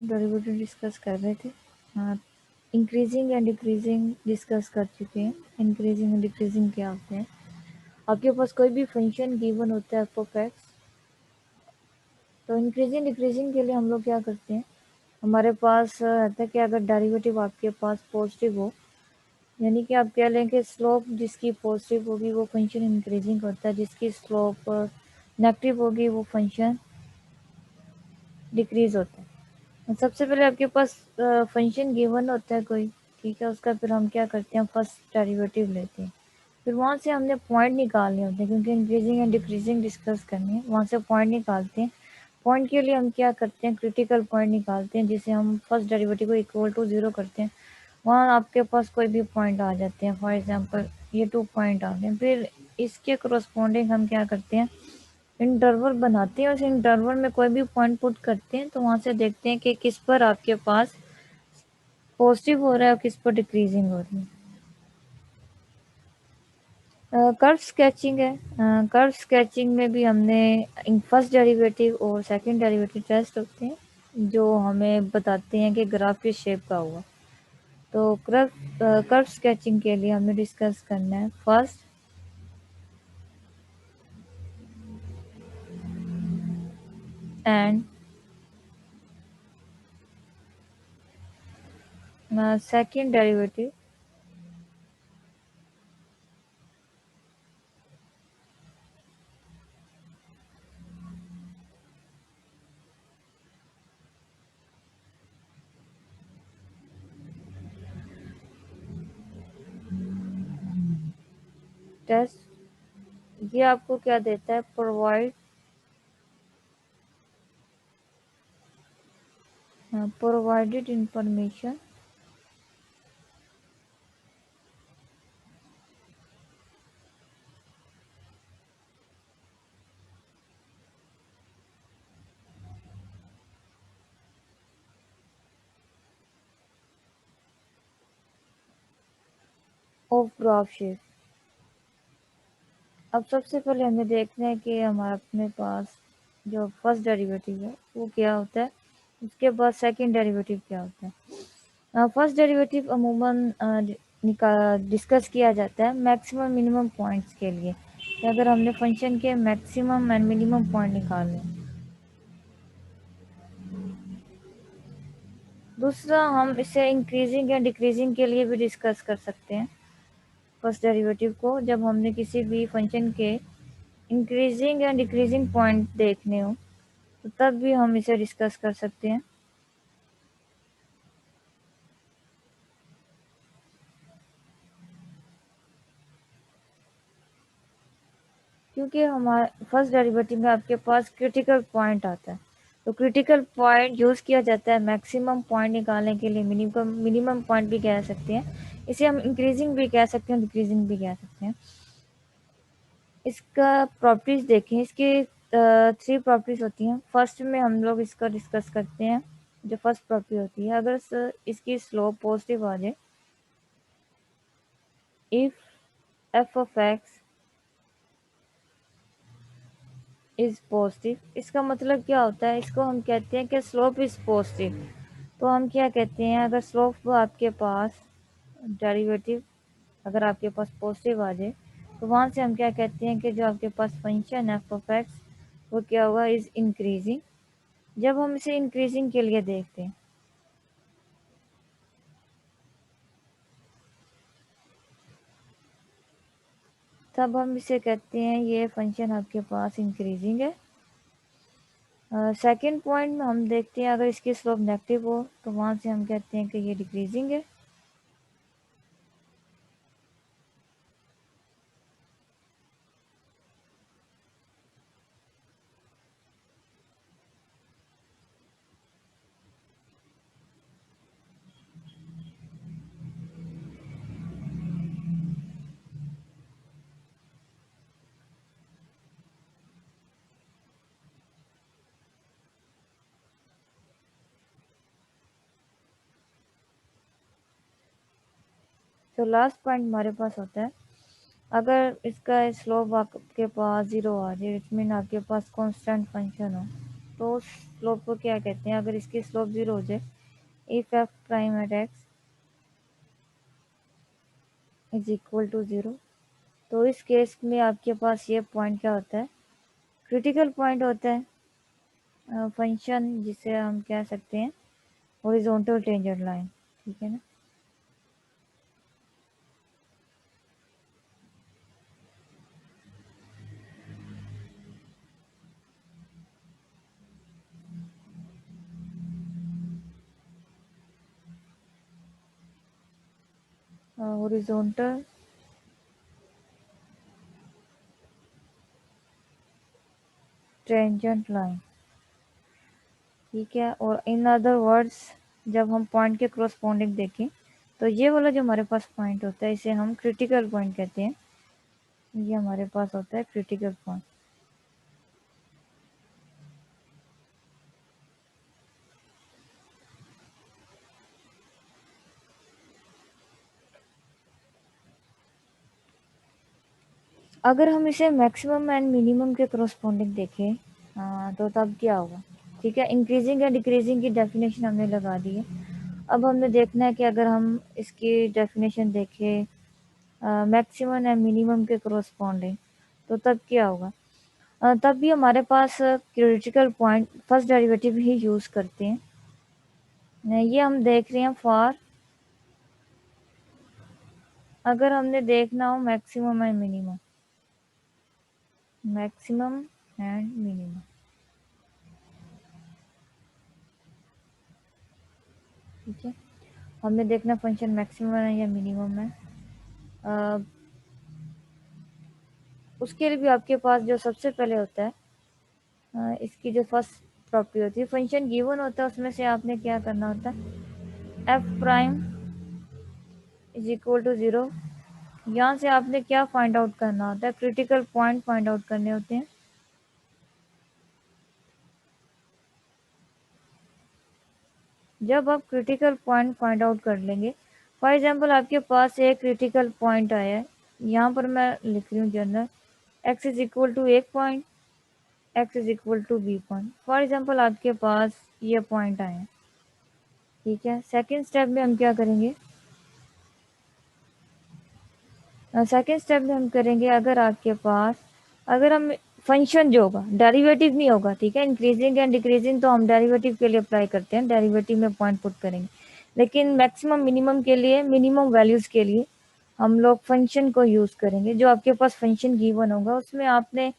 Derivative discuss कर रहे थे। हाँ, इंक्रीजिंग एंड डिक्रीजिंग डिस्कस कर चुके हैं। इंक्रीजिंग एंड डिक्रीजिंग क्या होते हैं? आपके पास कोई भी फंक्शन गिवन होता है एफ ऑफ एक्स, तो इंक्रीजिंग डिक्रीजिंग के लिए हम लोग क्या करते हैं, हमारे पास रहता है कि अगर डेरिवेटिव आपके पास पॉजिटिव हो, यानी कि आप कह लें कि स्लोप जिसकी पॉजिटिव होगी वो फंक्शन इंक्रीजिंग होता है, जिसकी स्लोप नेगेटिव होगी वो फंक्शन डिक्रीज होता है। सबसे पहले आपके पास फंक्शन गिवन होता है कोई, ठीक है, उसका फिर हम क्या करते हैं, फर्स्ट डेरिवेटिव लेते हैं। फिर वहाँ से हमने पॉइंट निकालने होते हैं, क्योंकि इंक्रीजिंग एंड डिक्रीजिंग डिस्कस करनी है। वहाँ से पॉइंट निकालते हैं। पॉइंट के लिए हम क्या करते हैं, क्रिटिकल पॉइंट निकालते हैं, जिसे हम फर्स्ट डेरिवेटिव को इक्वल टू 0 करते हैं। वहाँ आपके पास कोई भी पॉइंट आ जाते हैं, फॉर एग्जांपल ये 2 पॉइंट आ गए। फिर इसके करस्पॉन्डिंग हम क्या करते हैं, इंटरवल बनाते हैं। उस इंटरवल में कोई भी पॉइंट पुट करते हैं, तो वहाँ से देखते हैं कि किस पर आपके पास पॉजिटिव हो रहा है और किस पर डिक्रीजिंग हो रही है। कर्व स्केचिंग है। कर्व स्केचिंग में भी हमने फर्स्ट डेरिवेटिव और सेकंड डेरिवेटिव टेस्ट होते हैं, जो हमें बताते हैं कि ग्राफ किस शेप का हुआ। तो कर्व स्केचिंग के लिए हमें डिस्कस करना है first and second derivative test. ये आपको क्या देता है, provided information of graph shape. अब सबसे पहले हमें देखना है कि हमारा अपने पास जो फर्स्ट डेरिवेटिव है वो क्या होता है, उसके बाद सेकंड डेरिवेटिव क्या होता है। फर्स्ट डेरिवेटिव अमूमन डिस्कस किया जाता है मैक्सिमम मिनिमम पॉइंट्स के लिए, कि अगर हमने फंक्शन के मैक्सिमम एंड मिनिमम पॉइंट निकालने। दूसरा, हम इसे इंक्रीजिंग या डिक्रीजिंग के लिए भी डिस्कस कर सकते हैं फर्स्ट डेरिवेटिव को, जब हमने किसी भी फंक्शन के इंक्रीजिंग या डिक्रीजिंग पॉइंट देखने हो, तो तब भी हम इसे डिस्कस कर सकते हैं। क्योंकि हमारे फर्स्ट डेरिवेटिव में आपके पास क्रिटिकल पॉइंट आता है, तो क्रिटिकल पॉइंट यूज़ किया जाता है मैक्सिमम पॉइंट निकालने के लिए। मिनिमम मिनिमम पॉइंट भी कह सकते हैं, इसे हम इंक्रीजिंग भी कह सकते हैं, डिक्रीजिंग भी कह सकते हैं। इसका प्रॉपर्टीज देखें, इसकी 3 प्रॉपर्टीज होती हैं। फर्स्ट में हम लोग इसका डिस्कस करते हैं। जो फर्स्ट प्रॉपर्टी होती है, अगर इसकी स्लोप पॉजिटिव आ जाए, if F of X is positive, इसका मतलब क्या होता है, इसको हम कहते हैं कि स्लोप इज पॉजिटिव। तो हम क्या कहते हैं, अगर स्लोप आपके पास डेरिवेटिव अगर आपके पास पॉजिटिव आ जाए, तो वहाँ से हम क्या कहते हैं कि जो आपके पास फंक्शन एफ ऑफ एक्स वो क्या होगा, इज इंक्रीजिंग। जब हम इसे इंक्रीजिंग के लिए देखते हैं, तब हम इसे कहते हैं ये फंक्शन आपके पास इंक्रीजिंग है। सेकंड पॉइंट में हम देखते हैं, अगर इसकी स्लोप नेगेटिव हो, तो वहाँ से हम कहते हैं कि ये डिक्रीजिंग है। तो लास्ट पॉइंट हमारे पास होता है, अगर इसका स्लोप आपके पास 0 आ जाए, इट मीन आपके पास कांस्टेंट फंक्शन हो, तो उस स्लोप को क्या कहते हैं? अगर इसकी स्लोप 0 हो जाए, if F prime at x is equal to 0, तो इस केस में आपके पास ये पॉइंट क्या होता है? क्रिटिकल पॉइंट होता है फंक्शन जिसे हम कह सकते हैं हॉरिजॉन्टल टेंजेंट लाइन, ठीक है ना। हॉरिजॉन्टल टेंजेंट लाइन, ठीक है। और इन अदर वर्ड्स, जब हम पॉइंट के क्रॉसपोंडिंग देखें तो ये वाला जो हमारे पास पॉइंट होता है इसे हम क्रिटिकल पॉइंट कहते हैं। ये हमारे पास होता है क्रिटिकल पॉइंट। अगर हम इसे मैक्सिमम एंड मिनिमम के क्रॉसपोंडिंग देखें तो तब क्या होगा? ठीक है, इंक्रीजिंग या डिक्रीजिंग की डेफिनेशन हमने लगा दी है। अब हमने देखना है कि अगर हम इसकी डेफिनेशन देखें मैक्सिमम एंड मिनिमम के क्रॉसपोंडिंग, तो तब क्या होगा? तब भी हमारे पास क्रिटिकल पॉइंट फर्स्ट डेरिवेटिव ही यूज़ करते हैं। ये हम देख रहे हैं फॉर, अगर हमने देखना हो maximum and minimum, maximum and minimum, ठीक है। हमने देखना फंक्शन मैक्सिमम है या मिनिमम है। अ, उसके लिए भी आपके पास जो सबसे पहले होता है इसकी जो फर्स्ट प्रॉपर्टी होती है, फंक्शन गिवन होता है उसमें से आपने क्या करना होता है? F prime is equal to 0। यहाँ से आपने क्या फाइंड आउट करना होता है? क्रिटिकल पॉइंट फाइंड आउट करने होते हैं। जब आप क्रिटिकल पॉइंट फाइंड आउट कर लेंगे, फॉर एग्जांपल आपके पास एक क्रिटिकल पॉइंट आया है, यहाँ पर मैं लिख रही हूँ general x is equal to a point, x is equal to b point. For example आपके पास ये पॉइंट आए हैं, ठीक है। सेकेंड स्टेप में हम क्या करेंगे? सेकेंड स्टेप में हम करेंगे, अगर आपके पास, अगर हम फंक्शन जो होगा डेरिवेटिव नहीं होगा, ठीक है। इंक्रीजिंग एंड डिक्रीजिंग तो हम डेरिवेटिव के लिए अप्लाई करते हैं, डेरिवेटिव में पॉइंट पुट करेंगे। लेकिन मैक्सिमम मिनिमम के लिए, मिनिमम वैल्यूज के लिए हम लोग फंक्शन को यूज करेंगे। जो आपके पास फंक्शन गिवन होगा उसमें आपने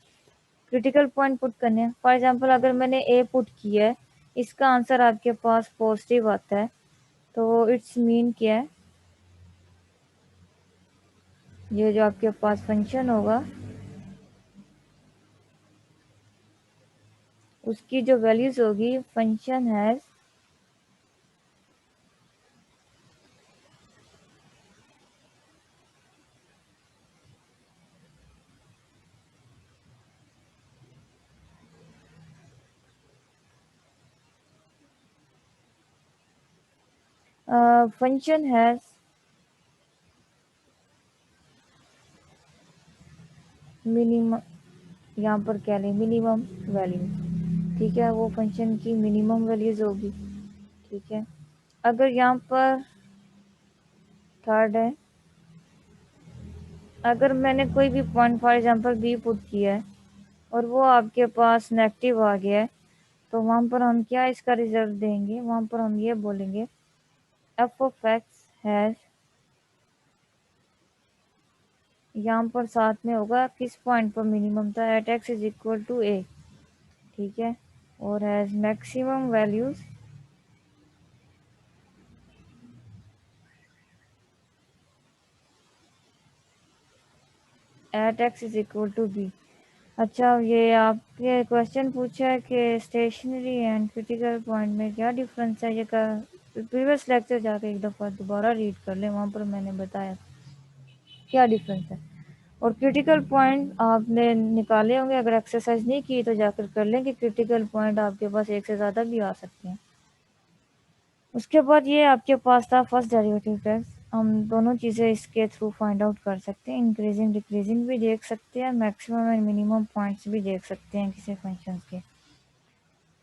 क्रिटिकल पॉइंट पुट करने हैं। फॉर एग्जाम्पल अगर मैंने ए पुट किया है, इसका आंसर आपके पास पॉजिटिव आता है, तो इट्स मीन क्या है? ये जो आपके पास फंक्शन होगा उसकी जो वैल्यूज होगी, function has function has minimum, यहाँ पर क्या लें? मिनिमम वैल्यूज, ठीक है। वो फंक्शन की मिनिमम वैल्यूज होगी, ठीक है। अगर यहाँ पर थर्ड है, अगर मैंने कोई भी point for example B put किया है और वो आपके पास नेगेटिव आ गया है, तो वहाँ पर हम क्या इसका रिजल्ट देंगे? वहाँ पर हम ये बोलेंगे एफ ऑफ एक्स हैज, यहाँ पर साथ में होगा किस पॉइंट पर मिनिमम था, at x is equal to a, ठीक है। और has maximum values at x is equal to b. अच्छा, ये आपके क्वेश्चन पूछा है कि स्टेशनरी एंड क्रिटिकल पॉइंट में क्या डिफरेंस है। ये का प्रीवियस लेक्चर जाके एक दफ़ा दोबारा रीड कर लें, वहाँ पर मैंने बताया क्या डिफरेंस है। और क्रिटिकल पॉइंट आपने निकाले होंगे, अगर एक्सरसाइज नहीं की तो जाकर कर लें कि क्रिटिकल पॉइंट आपके पास एक से ज़्यादा भी आ सकते हैं। उसके बाद ये आपके पास था फर्स्ट डेरिवेटिव टेस्ट। हम दोनों चीज़ें इसके थ्रू फाइंड आउट कर सकते हैं, इंक्रीजिंग डिक्रीजिंग भी देख सकते हैं, मैक्सिमम एंड मिनिमम पॉइंट्स भी देख सकते हैं किसी फंक्शन के।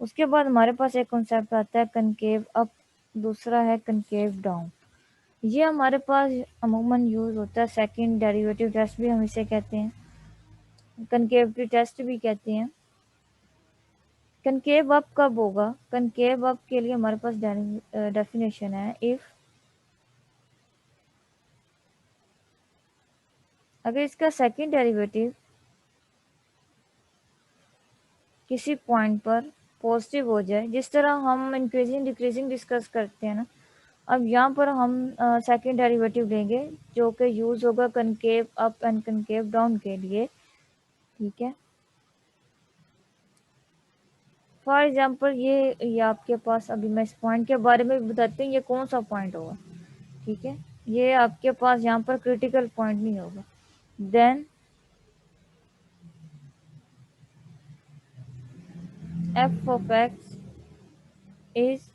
उसके बाद हमारे पास एक कॉन्सेप्ट आता है कनकेव अप, दूसरा है कनकेव डाउन। ये हमारे पास अमूमन यूज होता है सेकंड डेरिवेटिव टेस्ट भी हम इसे कहते हैं, कनकेविटी टेस्ट भी कहते हैं। कनकेव अप कब होगा? कनकेव अप के लिए हमारे पास डेफिनेशन है, इफ अगर इसका सेकंड डेरिवेटिव किसी पॉइंट पर पॉजिटिव हो जाए, जिस तरह हम इंक्रीजिंग डिक्रीजिंग डिस्कस करते हैं ना, अब यहाँ पर हम सेकंड डेरिवेटिव लेंगे जो कि यूज होगा concave up and concave down के लिए, ठीक है। फॉर एग्जाम्पल ये आपके पास, अभी मैं इस पॉइंट के बारे में बताती हूँ ये कौन सा पॉइंट होगा, ठीक है। ये आपके पास यहाँ पर क्रिटिकल पॉइंट नहीं होगा। Then F of X is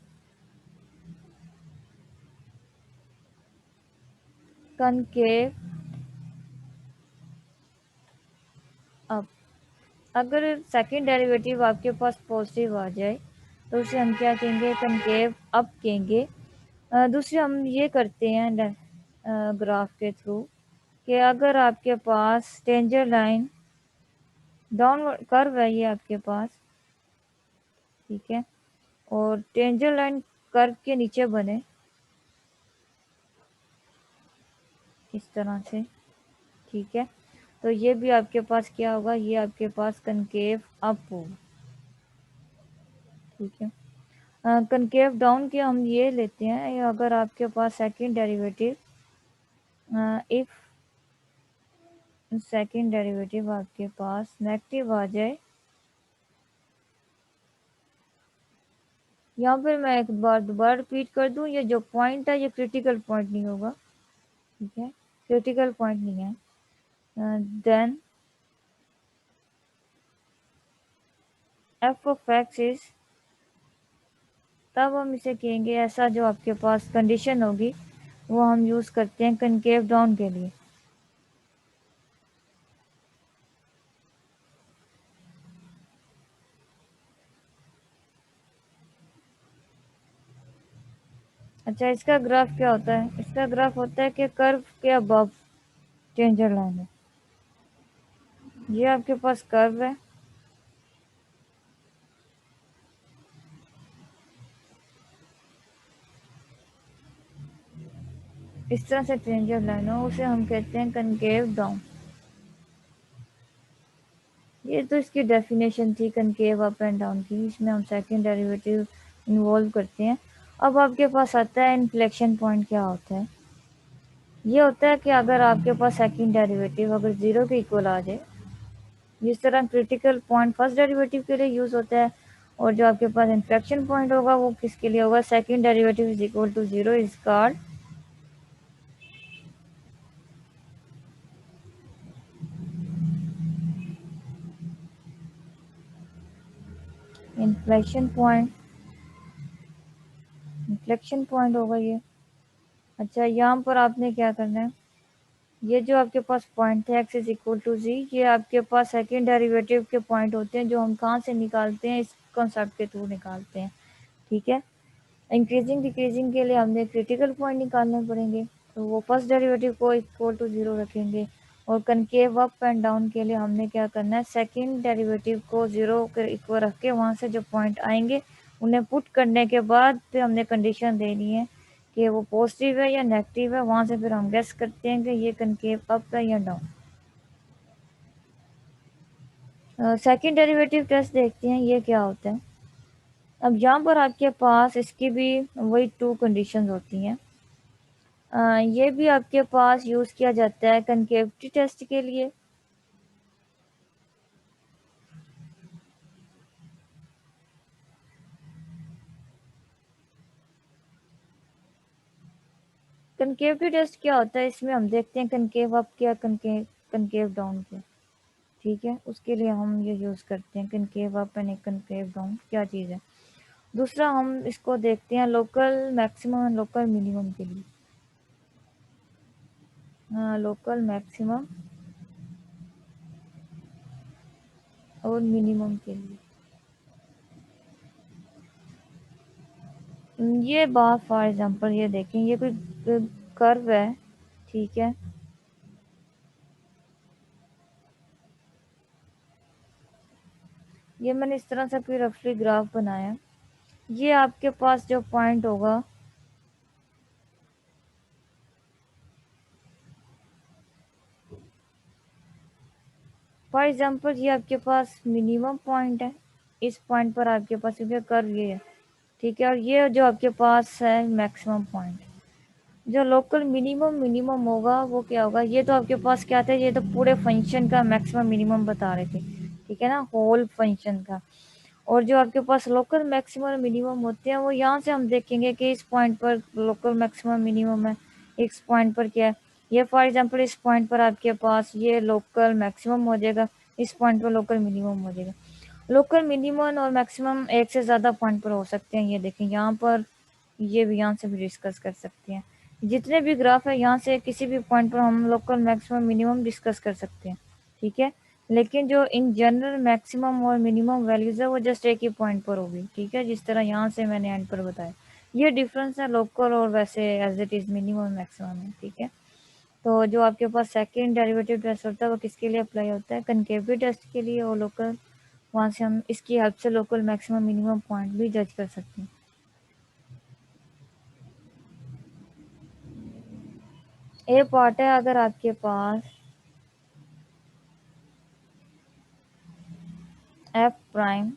concave up. अगर सेकंड डेरिवेटिव आपके पास पॉजिटिव आ जाए तो उसे हम क्या कहेंगे? कनकेव अप कहेंगे। दूसरे हम ये करते हैं ग्राफ के थ्रू कि अगर आपके पास टेंजर लाइन डाउनवर्ड कर्व है ये आपके पास, ठीक है, और टेंजर लाइन कर्व के नीचे बने इस तरह से, ठीक है, तो ये भी आपके पास क्या होगा? ये आपके पास कनकेव अप होगा, ठीक है। कनकेव डाउन के हम ये लेते हैं, अगर आपके पास second derivative if second derivative आपके पास नेगेटिव आ जाए, यहाँ पर मैं एक बार दोबारा रिपीट कर दूं, ये जो पॉइंट है ये क्रिटिकल पॉइंट नहीं होगा, ठीक है, क्रिटिकल पॉइंट नहीं है। Then F of X is, तब हम इसे कहेंगे ऐसा जो आपके पास कंडीशन होगी वो हम यूज करते हैं कनकेव डाउन के लिए। अच्छा, इसका ग्राफ क्या होता है? इसका ग्राफ होता है कि कर्व के अबव टेंजर लाइन है, ये आपके पास कर्व है, इस तरह से टेंजर लाइन हो, उसे हम कहते हैं कनकेव डाउन। ये तो इसकी डेफिनेशन थी कनकेव अप एंड डाउन की, इसमें हम सेकंड डेरिवेटिव इन्वॉल्व करते हैं। अब आपके पास आता है इन्फ्लेक्शन पॉइंट। क्या होता है? ये होता है कि अगर आपके पास सेकंड डेरिवेटिव अगर जीरो के इक्वल आ जाए, जिस तरह क्रिटिकल पॉइंट फर्स्ट डेरिवेटिव के लिए यूज होता है, और जो आपके पास इन्फ्लेक्शन पॉइंट होगा वो किसके लिए होगा? Second derivative is equal to zero is called inflection point. Inflection point होगा ये। अच्छा, यहाँ पर आपने क्या करना है, ये जो आपके पास पॉइंट है एक्स इज इक्वल टू जी, ये आपके पास सेकंड डेरिवेटिव के पॉइंट होते हैं जो हम कहाँ से निकालते हैं? इस कॉन्सेप्ट के थ्रू निकालते हैं, ठीक है। इंक्रीजिंग डिक्रीजिंग के लिए हमने क्रिटिकल पॉइंट निकालने पड़ेंगे, तो वो फर्स्ट डेरिवेटिव को इक्वल टू जीरो रखेंगे, और कनकेव अप एंड डाउन के लिए हमने क्या करना है? सेकंड डेरिवेटिव को जीरो के इक्वल रख के वहाँ से जो पॉइंट आएंगे उन्हें पुट करने के बाद फिर हमने कंडीशन देनी है कि वो पॉजिटिव है या नेगेटिव है, वहाँ से फिर हम गेस करते हैं कि ये कनकेव अप है या डाउन। सेकंड डेरिवेटिव टेस्ट देखते हैं ये क्या होता है। अब यहाँ पर आपके पास इसकी भी वही टू कंडीशंस होती हैं। ये भी आपके पास यूज किया जाता है कनकेविटी टेस्ट के लिए। कनकेविटी टेस्ट क्या होता है? इसमें हम देखते हैं कनकेव अप क्या, कनकेव कनकेव डाउन क्या, ठीक है, उसके लिए हम ये यूज करते हैं concave up and concave down क्या चीज़ है। दूसरा हम इसको देखते हैं local maximum and local minimum के लिए। लोकल मैक्सिमम और मिनिमम के लिए। ये बात फॉर एग्जांपल ये देखें, ये कोई कर्व है, ठीक है। ये मैंने इस तरह से कोई रफली ग्राफ बनाया। ये आपके पास जो पॉइंट होगा, फॉर एग्जांपल ये आपके पास मिनिमम पॉइंट है। इस पॉइंट पर आपके पास, क्योंकि कर्व ये है, ठीक है, और ये जो आपके पास है मैक्सिमम पॉइंट। जो लोकल मिनिमम मिनिमम होगा वो क्या होगा, ये तो आपके पास क्या था, ये तो पूरे फंक्शन का मैक्सिमम मिनिमम बता रहे थे, ठीक है ना, होल फंक्शन का। और जो आपके पास लोकल मैक्सिमम मिनिमम होते हैं वो यहाँ से हम देखेंगे कि इस पॉइंट पर लोकल मैक्सिमम मिनिमम है, इस पॉइंट पर क्या है। ये फॉर एग्जांपल इस पॉइंट पर आपके पास ये लोकल मैक्सिमम हो जाएगा, इस पॉइंट पर लोकल मिनिमम हो जाएगा। लोकल मिनिमम और मैक्सिमम एक से ज़्यादा पॉइंट पर हो सकते हैं। ये देखें यहाँ पर, ये भी यहाँ से भी डिस्कस कर सकते हैं। जितने भी ग्राफ है यहाँ से किसी भी पॉइंट पर हम लोकल मैक्सिमम मिनिमम डिस्कस कर सकते हैं, ठीक है। लेकिन जो इन जनरल मैक्सिमम और मिनिमम वैल्यूज है वो जस्ट एक ही पॉइंट पर होगी, ठीक है, जिस तरह यहाँ से मैंने एंड पर बताया। ये डिफरेंस है लोकल और वैसे as it is minimum maximum है, ठीक है। तो जो आपके पास सेकेंड डेरिवेटिव टेस्ट होता है वो किसके लिए अप्लाई होता है, कनकेविटी टेस्ट के लिए, और लोकल, वहाँ से हम इसकी हेल्प से लोकल मैक्सिमम मिनिमम पॉइंट भी जज कर सकते हैं। ए पार्ट है अगर आपके पास एफ प्राइम,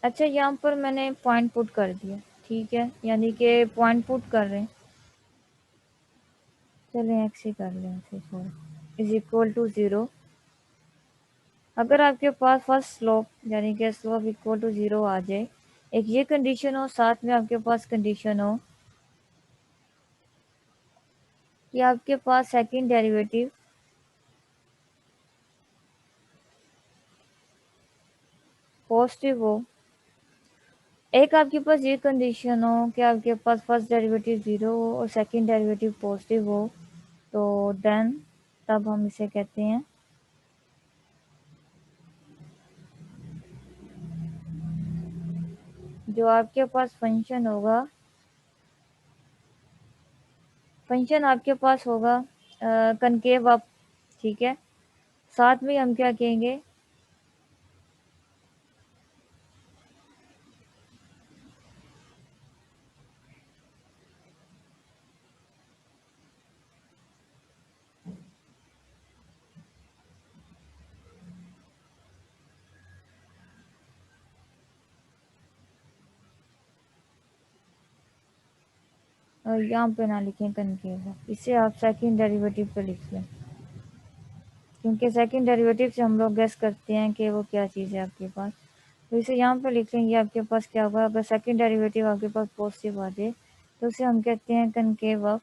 अच्छा यहाँ पर मैंने पॉइंट पुट कर दिया, ठीक है, यानी कि पॉइंट पुट कर रहे हैं, चलें एक्स ही कर लें इसे थोड़ा, इज इक्वल टू 0। अगर आपके पास फर्स्ट स्लोप यानी कि स्लोप इक्वल टू 0 आ जाए, एक ये कंडीशन हो, साथ में आपके पास कंडीशन हो कि आपके पास सेकंड डेरिवेटिव पॉजिटिव हो। एक आपके पास ये कंडीशन हो कि आपके पास फर्स्ट डेरिवेटिव 0 हो और सेकंड डेरिवेटिव पॉजिटिव हो, तो देन तब हम इसे कहते हैं जो आपके पास फंक्शन होगा, फंक्शन आपके पास होगा कनकेव अप, ठीक है। साथ में हम क्या कहेंगे, यहाँ पे ना लिखें कनकेव अप, इसे आप सेकंड डेरिवेटिव पे लिख लें, क्योंकि सेकंड डेरिवेटिव से हम लोग गेस करते हैं कि वो क्या चीज़ है आपके पास। तो इसे यहाँ पे लिख लेंगे, आपके पास क्या होगा, अगर सेकंड डेरिवेटिव आपके पास पॉजिटिव आ जाए तो उसे हम कहते हैं कनकेव अप।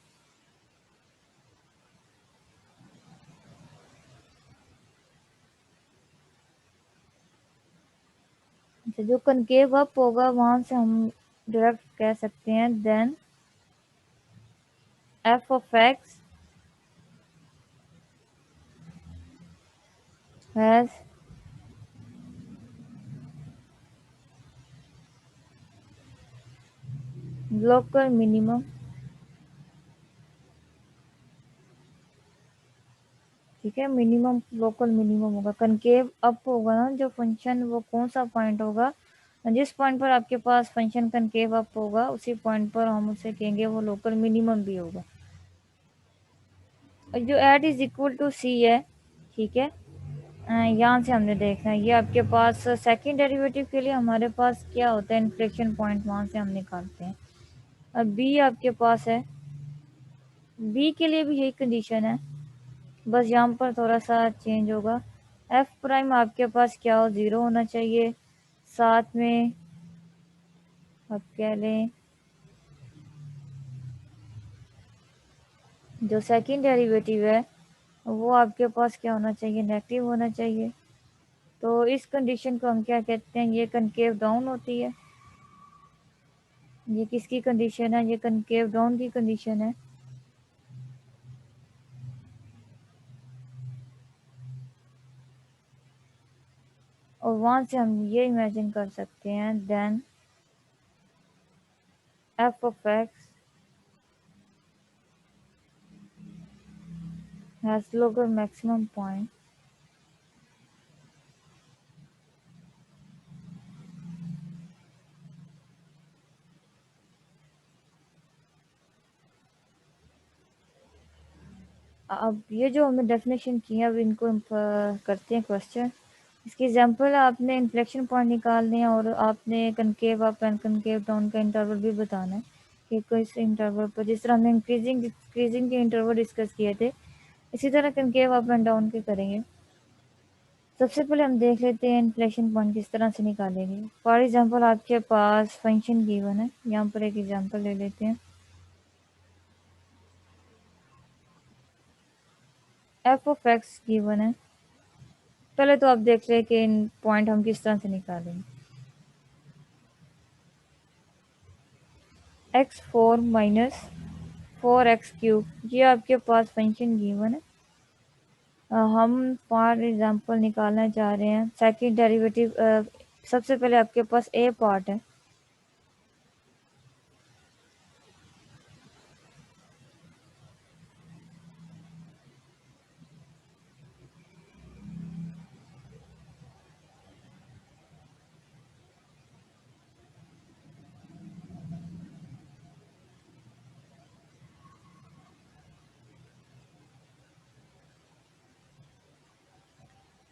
तो जो कनकेव अप होगा वहां से हम डायरेक्ट कह सकते हैं then F of X has local minimum, ठीक है, मिनिमम लोकल मिनिमम होगा। कनकेव अप होगा ना जो फंक्शन, वो कौन सा पॉइंट होगा, जिस पॉइंट पर आपके पास फंक्शन कनकेव अप होगा उसी पॉइंट पर हम उसे कहेंगे वो लोकल मिनिमम भी होगा। और जो एट इज इक्वल टू सी है, ठीक है, यहाँ से हमने देखना है ये आपके पास सेकंड डेरिवेटिव के लिए हमारे पास क्या होता है, इन्फ्लेक्शन पॉइंट, वहाँ से हम निकालते हैं। अब बी आपके पास है, बी के लिए भी यही कंडीशन है, बस यहाँ पर थोड़ा सा चेंज होगा। एफ प्राइम आपके पास क्या हो, 0 होना चाहिए, साथ में आप कह लें जो सेकंड डेरिवेटिव है वो आपके पास क्या होना चाहिए, नेगेटिव होना चाहिए। तो इस कंडीशन को हम क्या कहते हैं, ये कनकेव डाउन होती है। ये किसकी कंडीशन है, ये कनकेव डाउन की कंडीशन है। और वहाँ से हम ये इमेजिन कर सकते हैं then f of x has lower maximum point अब ये जो हमने डेफिनेशन की है अब इनको हम करते हैं क्वेश्चन। इसकी एग्जांपल आपने इन्फ्लेक्शन पॉइंट निकालने हैं और आपने concave up and concave down का इंटरवल भी बताना है कि किस इंटरवल पर, जिस तरह हमने इंक्रीजिंग डिक्रीजिंग के इंटरवल डिस्कस किए थे इसी तरह कनकेव अप एंड डाउन के करेंगे। सबसे पहले हम देख लेते हैं इन्फ्लेक्शन पॉइंट किस तरह से निकालेंगे। फॉर एग्जांपल आपके पास फंक्शन गिवन है, यहाँ पर एक एग्जांपल ले लेते हैं। एफ ऑफ एक्स गिवन है। पहले तो आप देख लें कि इन पॉइंट हम किस तरह से निकालेंगे। x4 माइनस 4x³ ये आपके पास फंक्शन गिवन है। हम फॉर एग्जांपल निकालना चाह रहे हैं सेकंड डेरिवेटिव। सबसे पहले आपके पास ए पार्ट है,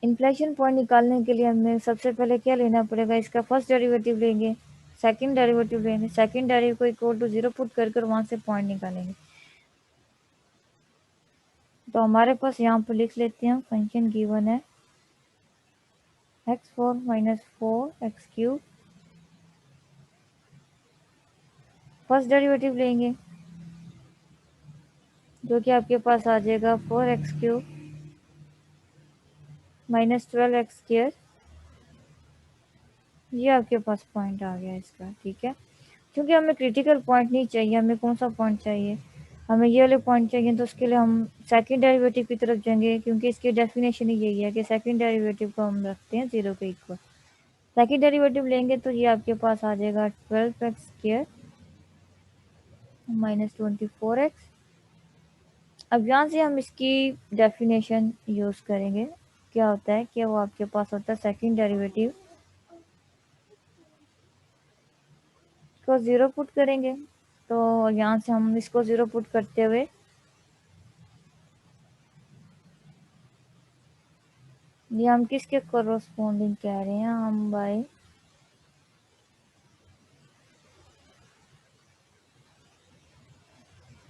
इन्फ्लेक्शन पॉइंट निकालने के लिए हमें सबसे पहले क्या लेना पड़ेगा, इसका फर्स्ट डेरिवेटिव लेंगे, सेकंड डेरिवेटिव लेंगे, सेकंड डेरिवेटिव को इक्वल टू 0 पुट कर वहाँ से पॉइंट निकालेंगे। तो हमारे पास यहाँ पर लिख लेते हैं फंक्शन गिवन है x4 minus 4x³ first derivative लेंगे जो कि आपके पास आ जाएगा 4x³ माइनस 12x²। ये आपके पास पॉइंट आ गया इसका, ठीक है। क्योंकि हमें क्रिटिकल पॉइंट नहीं चाहिए, हमें कौन सा पॉइंट चाहिए, हमें ये वाले पॉइंट चाहिए। तो उसके लिए हम सेकंड डेरिवेटिव की तरफ जाएंगे क्योंकि इसकी डेफिनेशन ही यही है कि सेकंड डेरिवेटिव को हम रखते हैं 0 के इक्वल। सेकंड डेरिवेटिव लेंगे तो ये आपके पास आ जाएगा 12x² माइनस 24x। अब यहाँ से हम इसकी डेफिनेशन यूज़ करेंगे। क्या होता है कि वो आपके पास होता है सेकंड डेरिवेटिव को 0 पुट करेंगे। तो यहाँ से हम इसको 0 पुट करते हुए ये हम किसके कोरोस्पोंडिंग कह रहे हैं, हम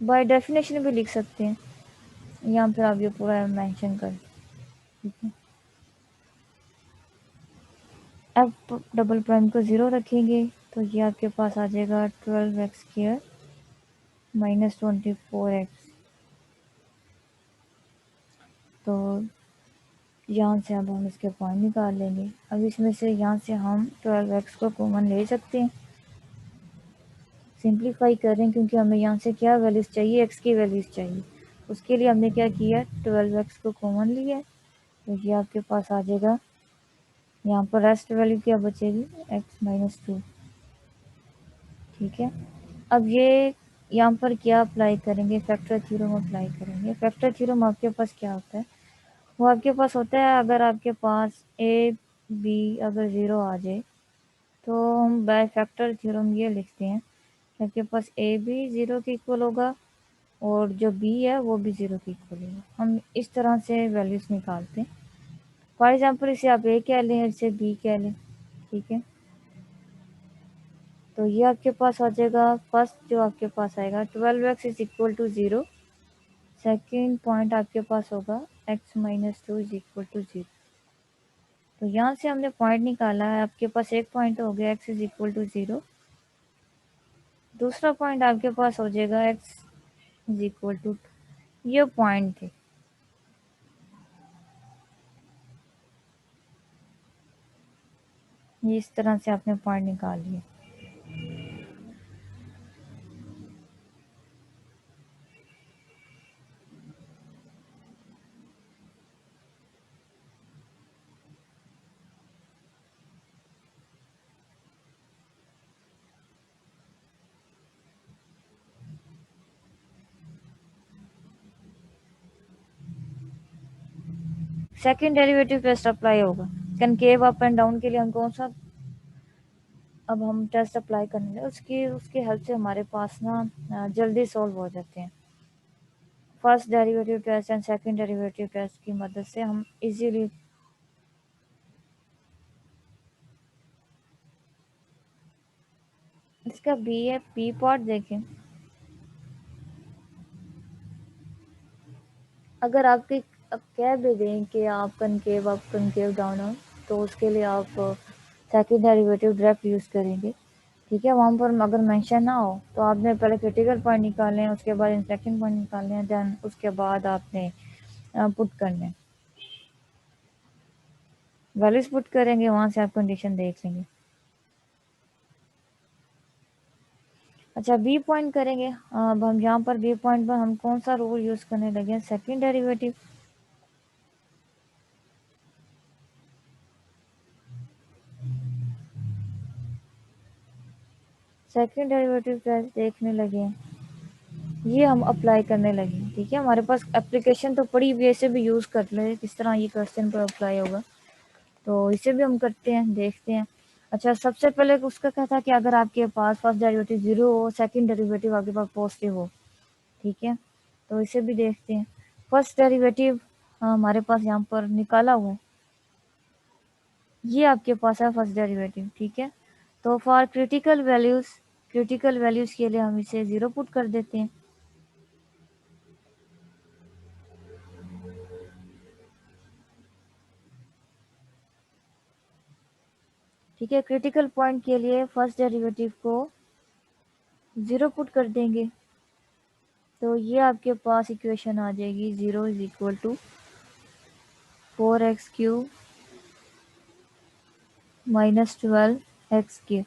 बाय डेफिनेशन भी लिख सकते हैं। यहाँ पर आप ये पूरा मेंशन कर, ठीक है। एफ डबल प्राइम को 0 रखेंगे तो ये आपके पास आ जाएगा 12x² माइनस 24x। तो यहाँ से अब हम इसके पॉइंट निकाल लेंगे। अब इसमें से यहाँ से हम 12x को कॉमन ले सकते हैं। सिंप्लीफाई कर रहे हैं क्योंकि हमें यहाँ से क्या वैल्यूज़ चाहिए, x की वैल्यूज़ चाहिए। उसके लिए हमने क्या किया, 12x को कॉमन लिया। तो ये आपके पास आ जाएगा, यहाँ पर रेस्ट वैल्यू क्या बचेगी, x माइनस 2, ठीक है। अब ये यहाँ पर क्या अप्लाई करेंगे, फैक्टर थ्योरम अप्लाई करेंगे। फैक्टर थ्योरम आपके पास क्या होता है, वो आपके पास होता है अगर आपके पास ए बी अगर 0 आ जाए तो हम बाय फैक्टर थ्योरम ये लिखते हैं कि आपके पास ए भी 0 के इक्वल होगा और जो बी है वो भी 0 के इक्वल होगा। हम इस तरह से वैल्यूज़ निकालते हैं। फॉर एग्जाम्पल इसे आप ए कह लें, इसे बी कह लें, ठीक है। तो ये आपके पास आ जाएगा, फर्स्ट जो आपके पास आएगा 12x is equal to 0। Second point आपके पास होगा x minus 2 is equal to 0। तो यहाँ से हमने पॉइंट निकाला है, आपके पास एक पॉइंट हो गया x इज इक्वल टू 0। दूसरा पॉइंट आपके पास हो जाएगा x इज इक्वल टू 2। ये पॉइंट थे। ये इस तरह से आपने पॉइंट निकाल लिए। सेकंड डेरिवेटिव टेस्ट अप्लाई होगा। कनकेव अप एंड डाउन के लिए हम कौन सा अब हम टेस्ट अप्लाई करने उसकी हेल्प से हमारे पास ना जल्दी सॉल्व हो जाते हैं। First derivative test and second derivative test की मदद से हम इजीली इसका बी है पी पार्ट देखें। अगर आपके अब कह भी दें कि आप कनकेव डाउन हो तो उसके लिए आप सेकंड डेरिवेटिव डायरेक्ट यूज़ करेंगे। ठीक है, वहाँ पर अगर मेंशन ना हो तो आपने पहले क्रिटिकल पॉइंट निकालने हैं, उसके बाद इंफ्लेक्शन पॉइंट निकालने हैं, देन उसके बाद आपने पुट करने वैल्यूज पुट करेंगे, वहाँ से आप कंडीशन देख लेंगे। अच्छा, बी पॉइंट करेंगे। अब हम यहाँ पर बी पॉइंट पर हम कौन सा रूल यूज़ करने लगे हैं? Second derivative. सेकंड डेरिवेटिव देखने लगे हैं, ये हम अप्लाई करने लगे। ठीक है, हमारे पास एप्लीकेशन तो पड़ी हुई है, इसे भी यूज़ कर ले किस तरह ये क्वेश्चन पर अप्लाई होगा, तो इसे भी हम करते हैं, देखते हैं। अच्छा, सबसे पहले उसका क्या था कि अगर आपके पास फर्स्ट डेरिवेटिव 0 हो, सेकंड डेरिवेटिव आपके पास पॉजिटिव हो। ठीक है, तो इसे भी देखते हैं। फर्स्ट डेरिवेटिव हमारे पास यहाँ पर निकाला हुआ है, ये आपके पास है फर्स्ट डेरिवेटिव। ठीक है, तो फॉर क्रिटिकल वैल्यूज़ के लिए हम इसे 0 पुट कर देते हैं। ठीक है, क्रिटिकल पॉइंट के लिए फर्स्ट डेरिवेटिव को 0 पुट कर देंगे, तो ये आपके पास इक्वेशन आ जाएगी 0 is equal to 4x³ minus 12x²।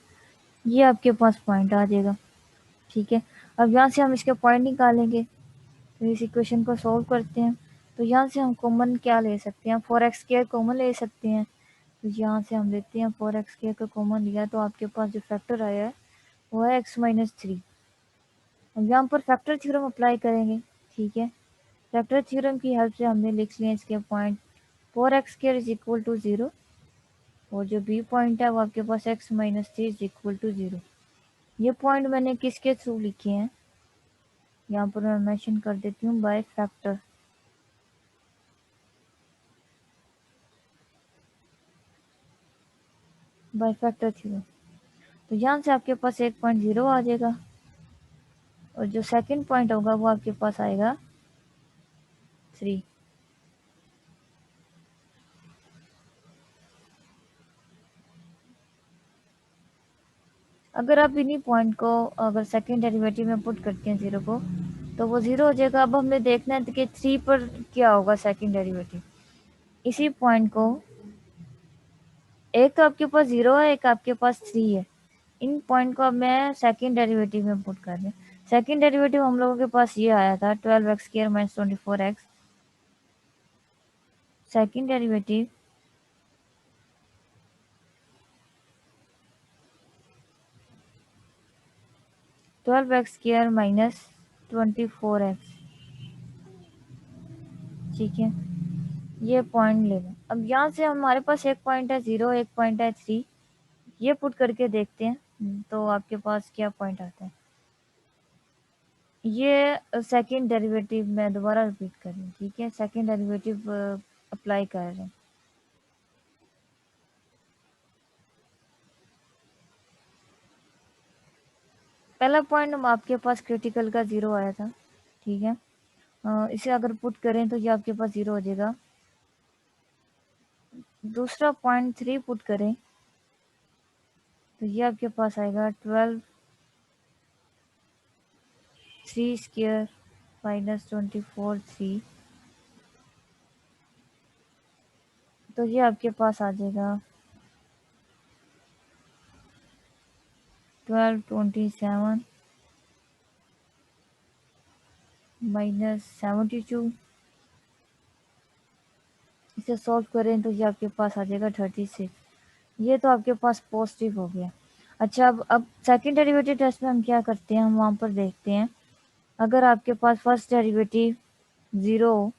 ये आपके पास पॉइंट आ जाएगा। ठीक है, अब यहाँ से हम इसके पॉइंट निकालेंगे, तो इस इक्वेशन को सॉल्व करते हैं। तो यहाँ से हम कॉमन क्या ले सकते हैं? 4x² कॉमन ले सकते हैं। तो यहाँ से हम लेते हैं 4x² का कॉमन लिया, तो आपके पास जो फैक्टर आया है वो है x-3। अब यहाँ पर फैक्टर थ्योरम अप्लाई करेंगे। ठीक है, फैक्टर थ्योरम की हेल्प से हमने लिख लिया इसके point 4x² is equal to 0, और जो बी पॉइंट है वो आपके पास x-3 इज इक्वल टू 0। ये पॉइंट मैंने किसके थ्रू लिखे हैं, यहाँ पर मैं मेंशन कर देती हूँ by factor. By factor theorem, तो यहाँ से आपके पास 1.0 आ जाएगा, और जो सेकंड पॉइंट होगा वो आपके पास आएगा 3। अगर आप इन्हीं पॉइंट को अगर सेकंड डेरिवेटिव में पुट करते हैं 0 को, तो वो 0 हो जाएगा। अब हमें देखना है कि 3 पर क्या होगा सेकंड डेरिवेटिव। इसी पॉइंट को, एक तो आपके पास 0 है, एक आपके पास 3 है, इन पॉइंट को अब मैं सेकंड डेरिवेटिव में पुट कर रही हूँ। सेकंड डेरिवेटिव हम लोगों के पास ये आया था 12x² minus 24x। Second derivative 12x² minus 24x। ठीक है, ये पॉइंट ले लें। अब यहाँ से हमारे पास एक पॉइंट है 0, एक पॉइंट है 3, ये पुट करके देखते हैं तो आपके पास क्या पॉइंट आता है। ये सेकंड डेरिवेटिव मैं दोबारा रिपीट कर रही हूँ। ठीक है, सेकंड डेरिवेटिव अप्लाई कर रहे हैं। पहला पॉइंट आपके पास क्रिटिकल का 0 आया था। ठीक है, इसे अगर पुट करें तो ये आपके पास 0 हो जाएगा। दूसरा पॉइंट 3 पुट करें तो ये आपके पास आएगा 12 3² माइनस 24 3, तो ये आपके पास आ जाएगा 12 27 माइनस 72। इसे सॉल्व करें तो ये आपके पास आ जाएगा 36। ये तो आपके पास पॉजिटिव हो गया। अच्छा, अब सेकंड डेरिवेटिव टेस्ट में हम क्या करते हैं, हम वहाँ पर देखते हैं। अगर आपके पास फर्स्ट डेरिवेटिव 0 हो,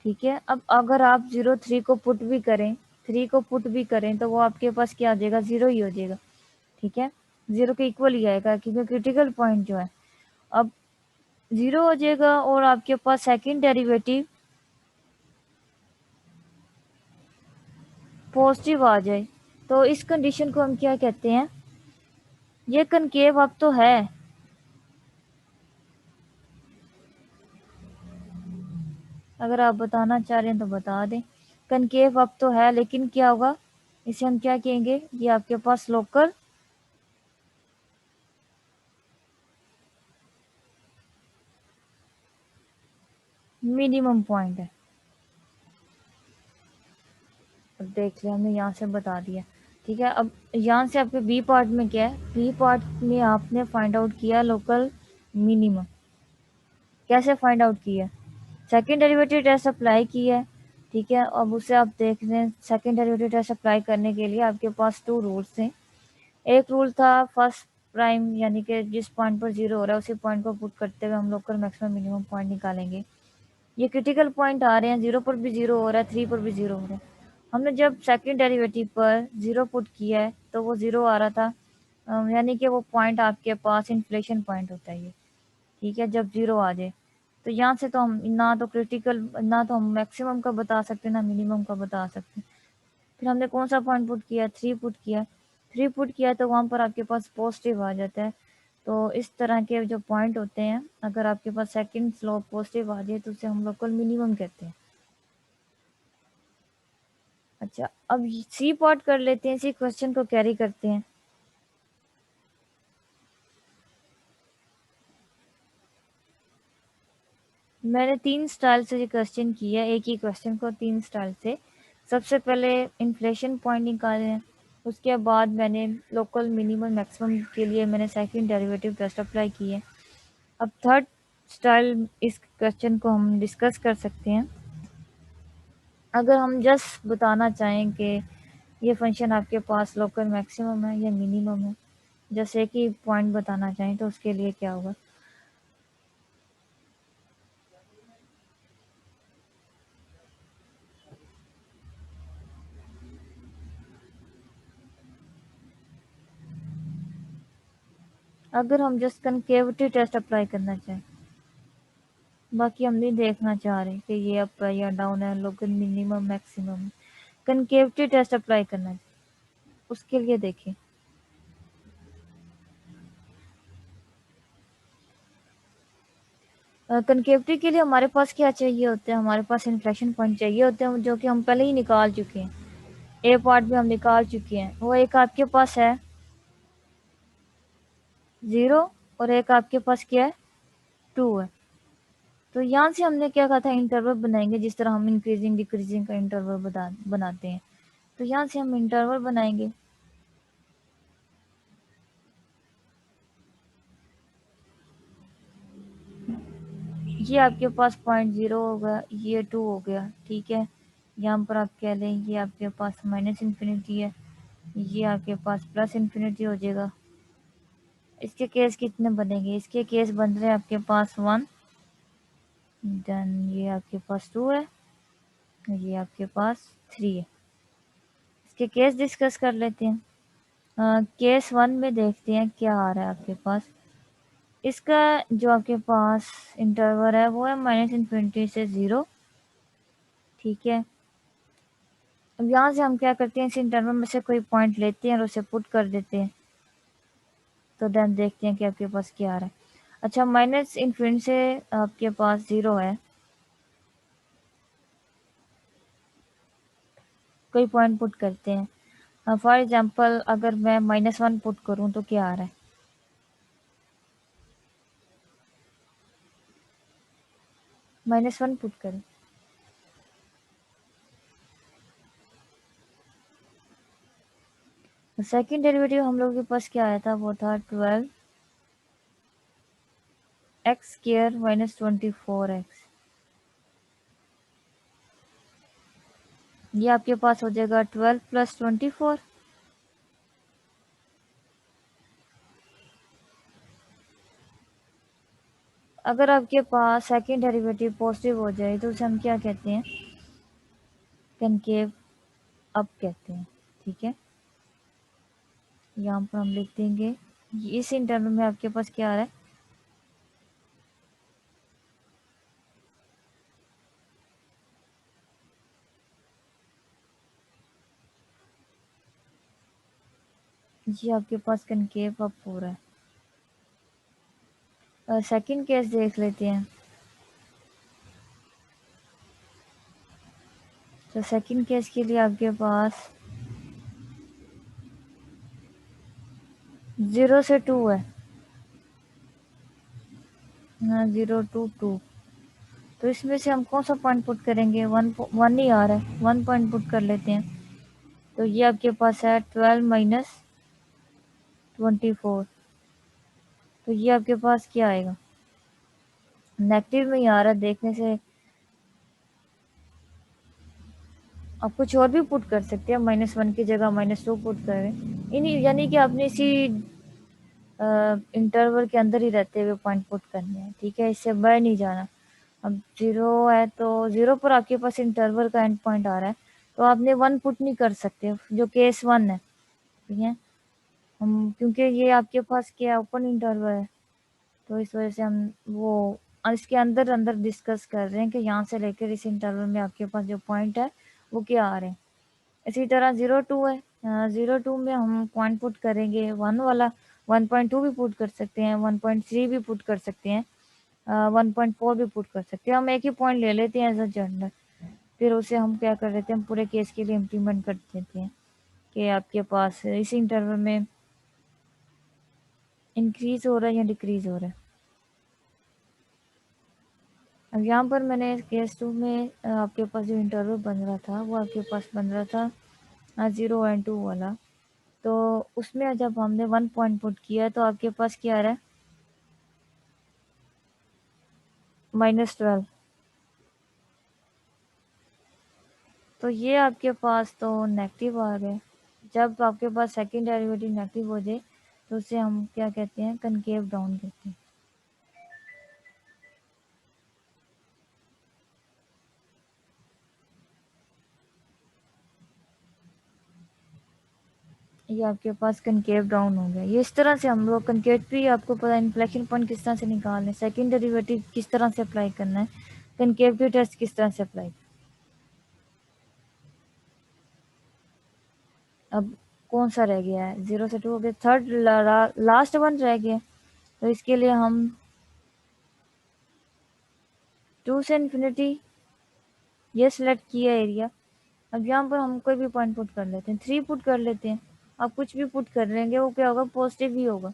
ठीक है। अब अगर आप 0 3 को पुट भी करें, 3 को पुट भी करें तो वो आपके पास क्या आ जाएगा, 0 ही हो जाएगा। ठीक है, 0 के इक्वल ही आएगा क्योंकि क्रिटिकल पॉइंट जो है अब 0 हो जाएगा और आपके पास सेकंड डेरिवेटिव पॉजिटिव आ जाए तो इस कंडीशन को हम क्या कहते हैं, ये कनकेव अब तो है। अगर आप बताना चाह रहे हैं तो बता दें, कनकेव अब तो है लेकिन क्या होगा, इसे हम क्या कहेंगे, ये आपके पास लोकल मिनिमम पॉइंट है। अब देख लिया हमने, यहाँ से बता दिया। ठीक है, अब यहाँ से आपके बी पार्ट में क्या है, बी पार्ट में आपने फाइंड आउट किया लोकल मिनिमम। कैसे फाइंड आउट किया, सेकेंड डेरिवेटिव टेस्ट अप्लाई किया है। ठीक है, अब उसे आप देख लें, सेकेंड डेरिवेटिव टेस्ट अप्लाई करने के लिए आपके पास 2 रूल्स थे। एक रूल था फर्स्ट प्राइम, यानी कि जिस पॉइंट पर 0 हो रहा है उसी पॉइंट को पुट करते हुए हम लोकल मैक्सिमम मिनिमम पॉइंट निकालेंगे। ये क्रिटिकल पॉइंट आ रहे हैं, 0 पर भी 0 हो रहा है, 3 पर भी 0 हो रहा है। हमने जब सेकंड डेरिवेटिव पर 0 पुट किया है तो वो 0 आ रहा था, यानी कि वो पॉइंट आपके पास इन्फ्लेशन पॉइंट होता है ये। ठीक है, जब 0 आ जाए तो यहाँ से तो हम ना तो क्रिटिकल, ना तो हम मैक्सिमम का बता सकते ना मिनिमम का बता सकते। फिर हमने कौन सा पॉइंट पुट किया, 3 पुट किया। 3 पुट किया तो वहाँ पर आपके पास पॉजिटिव आ जाता है। तो इस तरह के जो पॉइंट होते हैं, अगर आपके पास सेकंड स्लोप पॉजिटिव आ जाए तो उसे हम लोकल मिनिमम कहते हैं। अच्छा, अब सी पार्ट कर लेते हैं, इसी क्वेश्चन को कैरी करते हैं। मैंने 3 स्टाइल से ये क्वेश्चन किया, एक ही क्वेश्चन को 3 स्टाइल से। सबसे पहले इन्फ्लेशन पॉइंट निकाले हैं, उसके बाद मैंने लोकल मिनिमम मैक्सिमम के लिए मैंने सेकंड डेरिवेटिव टेस्ट अप्लाई किए। अब थर्ड स्टाइल इस क्वेश्चन को हम डिस्कस कर सकते हैं। अगर हम जस्ट बताना चाहें कि ये फंक्शन आपके पास लोकल मैक्सिमम है या मिनिमम है, जैसे कि पॉइंट बताना चाहें तो उसके लिए क्या होगा। अगर हम जस्ट कनकेविटी टेस्ट अप्लाई करना चाहें, बाकी हम नहीं देखना चाह रहे कि ये अप है या डाउन है, local minimum maximum, concavity test apply करना है, उसके लिए देखें। कनकेविटी के लिए हमारे पास क्या चाहिए होते हैं, हमारे पास इन्फ्लेक्शन पॉइंट चाहिए होते हैं जो कि हम पहले ही निकाल चुके हैं। ए पार्ट भी हम निकाल चुके हैं, वो एक आपके पास है 0 और एक आपके पास क्या है 2 है। तो यहाँ से हमने क्या कहा था, इंटरवल बनाएंगे, जिस तरह हम इंक्रीजिंग डिक्रीजिंग का इंटरवल बनाते हैं। तो यहाँ से हम इंटरवल बनाएंगे। ये आपके पास 0.0 होगा, ये 2 हो गया। ठीक है, यहाँ पर आप कह लें ये आपके पास माइनस इन्फिनिटी है, ये आपके पास प्लस इन्फिनिटी हो जाएगा। इसके केस कितने बनेंगे, इसके केस बन रहे हैं आपके पास 1, देन ये आपके पास 2 है, ये आपके पास 3 है। इसके केस डिस्कस कर लेते हैं। केस 1 में देखते हैं क्या आ रहा है आपके पास। इसका जो आपके पास इंटरवल है वो है माइनस इन्फिनिटी से 0। ठीक है, अब यहाँ से हम क्या करते हैं, इस इंटरवल में से कोई पॉइंट लेते हैं और उसे पुट कर देते हैं। तो देन देखते हैं कि आपके पास क्या आ रहा है। अच्छा, माइनस इन्फिनिटी से आपके पास 0 है, कोई पॉइंट पुट करते हैं। फॉर एग्जांपल अगर मैं -1 पुट करूँ तो क्या आ रहा है, -1 पुट करें। सेकंड डेरिवेटिव हम लोगों के पास क्या आया था, वो था 12 एक्स स्क्वायर माइनस 24x। ये आपके पास हो जाएगा 12 प्लस 24। अगर आपके पास सेकंड डेरिवेटिव पॉजिटिव हो जाए तो उसे हम क्या कहते हैं, कनकेव अप कहते हैं। ठीक है, यहाँ पर हम लिख देंगे इस इंटरवल में आपके पास क्या आ रहा है, ये आपके पास कनकेव अप हो रहा है। सेकंड केस देख लेते हैं। तो सेकंड केस के लिए आपके पास 0 से 2 है, 0 to 2। तो इसमें से हम कौन सा पॉइंट पुट करेंगे, 1 ही आ रहा है, 1 पॉइंट पुट कर लेते हैं। तो ये आपके पास है 12 माइनस 24। तो ये आपके पास क्या आएगा, नेगेटिव में ही आ रहा है देखने से। आप कुछ और भी पुट कर सकते हैं, -1 की जगह -2 पुट करें, इन्हीं यानी कि आपने इसी इंटरवल के अंदर ही रहते हुए पॉइंट पुट करने हैं। ठीक है, इससे बाहर नहीं जाना। अब 0 है तो 0 पर आपके पास इंटरवल का एंड पॉइंट आ रहा है, तो आपने 1 पुट नहीं कर सकते, जो केस 1 है। ठीक है, हम क्योंकि ये आपके पास क्या ओपन इंटरवल है, तो इस वजह से हम वो इसके अंदर अंदर डिस्कस कर रहे हैं कि यहाँ से लेकर इस इंटरवल में आपके पास जो पॉइंट है वो क्या आ रहे हैं। इसी तरह 0 to है, 0 to में हम पॉइंट पुट करेंगे 1 वाला, 1.2 भी पुट कर सकते हैं, 1.3 भी पुट कर सकते हैं, 1.4 भी पुट कर सकते हैं। हम एक ही पॉइंट ले लेते हैं एज अ जनरल, फिर उसे हम क्या कर देते हैं, हम पूरे केस के लिए इम्प्लीमेंट कर देते हैं कि आपके पास इस इंटरवल में इंक्रीज हो रहा है या डिक्रीज हो रहा है। अब यहाँ पर मैंने केस 2 में आपके पास जो इंटरवल बन रहा था वो आपके पास बन रहा था 0 and 2 वाला। तो उसमें जब हमने 1 पॉइंट पुट किया तो आपके पास क्या आ रहा है, -12। तो ये आपके पास तो नेगेटिव आ गए। जब आपके पास सेकंड डेरिवेटिव नेगेटिव हो जाए तो उसे हम क्या कहते हैं, कनकेव डाउन कहते हैं। ये आपके पास कनकेव डाउन हो गया। ये इस तरह से हम लोग कनकेव भी आपको पता है इन्फ्लेक्शन पॉइंट किस तरह से निकालना है, सेकंड डेरिवेटिव किस तरह से अप्लाई करना है, कनकेव की टेस्ट किस तरह से अप्लाई। अब कौन सा रह गया है, 0 से 2 हो गया, थर्ड लास्ट वन रह गया। तो इसके लिए हम 2 से इन्फिनिटी ये सिलेक्ट किया एरिया। अब यहाँ पर हम कोई भी पॉइंट पुट कर लेते हैं, 3 पुट कर लेते हैं। आप कुछ भी पुट कर लेंगे वो क्या होगा, पॉजिटिव ही होगा।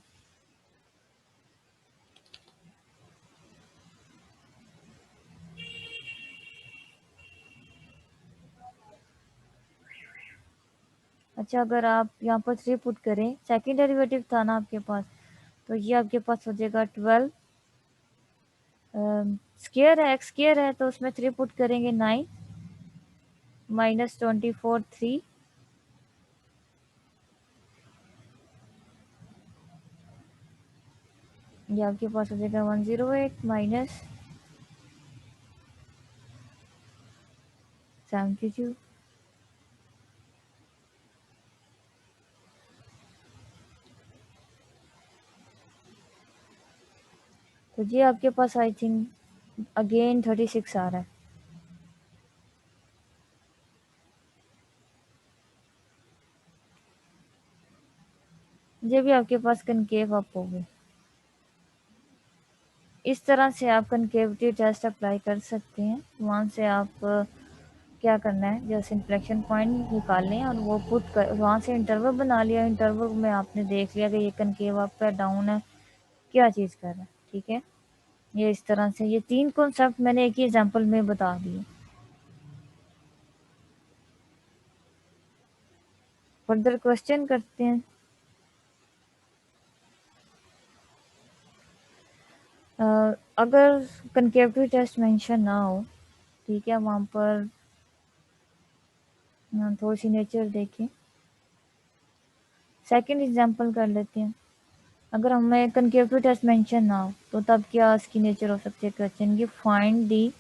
अच्छा, अगर आप यहाँ पर 3 पुट करें, सेकंड डेरिवेटिव था ना आपके पास, तो ये आपके पास हो जाएगा 12 स्क्वायर है, एक्स स्क्वायर है, तो उसमें 3 पुट करेंगे 9 -24 3। ये आपके पास हो जाएगा 108 -72। तो ये आपके पास आई थिंक अगेन 36 आ रहा है। ये भी आपके पास कनकेव अप होगी। इस तरह से आप कनकेविटी टेस्ट अप्लाई कर सकते हैं। वहाँ से आप क्या करना है, जैसे इन्फ्लेक्शन पॉइंट निकालने हैं और वो पुट कर वहाँ से इंटरवल बना लिया। इंटरवल में आपने देख लिया कि ये कनकेव अप है, डाउन है, क्या चीज़ कर रहा है। ठीक है, ये इस तरह से ये 3 कॉन्सेप्ट मैंने एक ही एग्जांपल में बता दिए। फर्दर क्वेश्चन करते हैं। अगर कनकेविटी टेस्ट मेंशन ना हो, ठीक है, वहाँ पर थोड़ी सी नेचर देखें। सेकंड एग्जांपल कर लेते हैं। अगर हमें कनकेविटी टेस्ट मेंशन ना हो तो तब क्या इसकी नेचर हो सकती है क्वेश्चन की, find the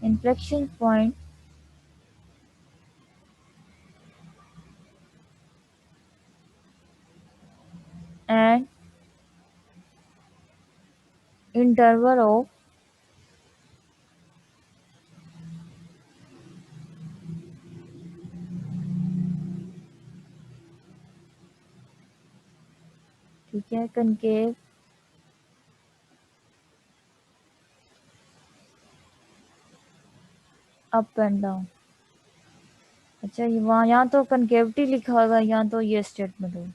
inflection point and interval of ठीक है कनकेव अप एंड डाउन। अच्छा ये वहाँ यहाँ तो कनकेविटी लिखा होगा, यहाँ तो ये स्टेटमेंट होगा।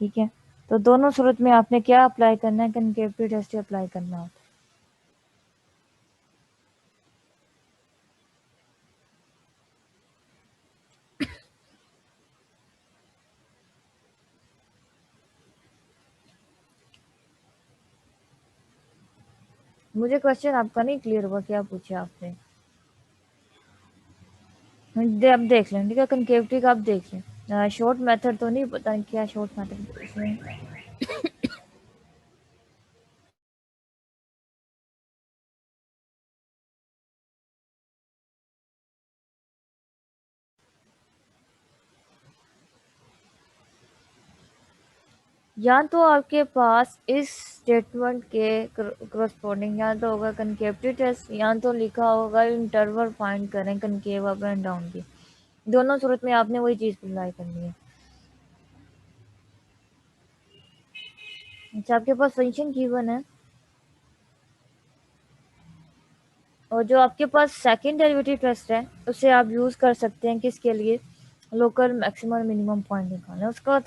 ठीक है, तो दोनों सूरत में आपने क्या अप्लाई करना है, कनकेविटी टेस्ट अप्लाई करना होता है। मुझे क्वेश्चन आपका नहीं क्लियर हुआ, क्या पूछा आपने? अब देख लें, ठीक है, कनकेविटी का आप देख लें। शॉर्ट मेथड तो नहीं पता क्या शॉर्ट मेथड। या तो आपके पास इस स्टेटमेंट के करस्पॉन्डिंग या तो होगा कनकेविटी टेस्ट, या तो लिखा होगा इंटरवल फाइंड करें कनकेव अप एंड डाउन की। दोनों सूरत में आपने वही चीज़ अप्लाई करनी है। अच्छा, आपके पास फंक्शन गिवन है और जो आपके पास सेकंड डेरिवेटिव टेस्ट है उसे आप यूज़ कर सकते हैं किसके लिए, लोकल मैक्सिमम मिनिमम पॉइंट निकालना। उसका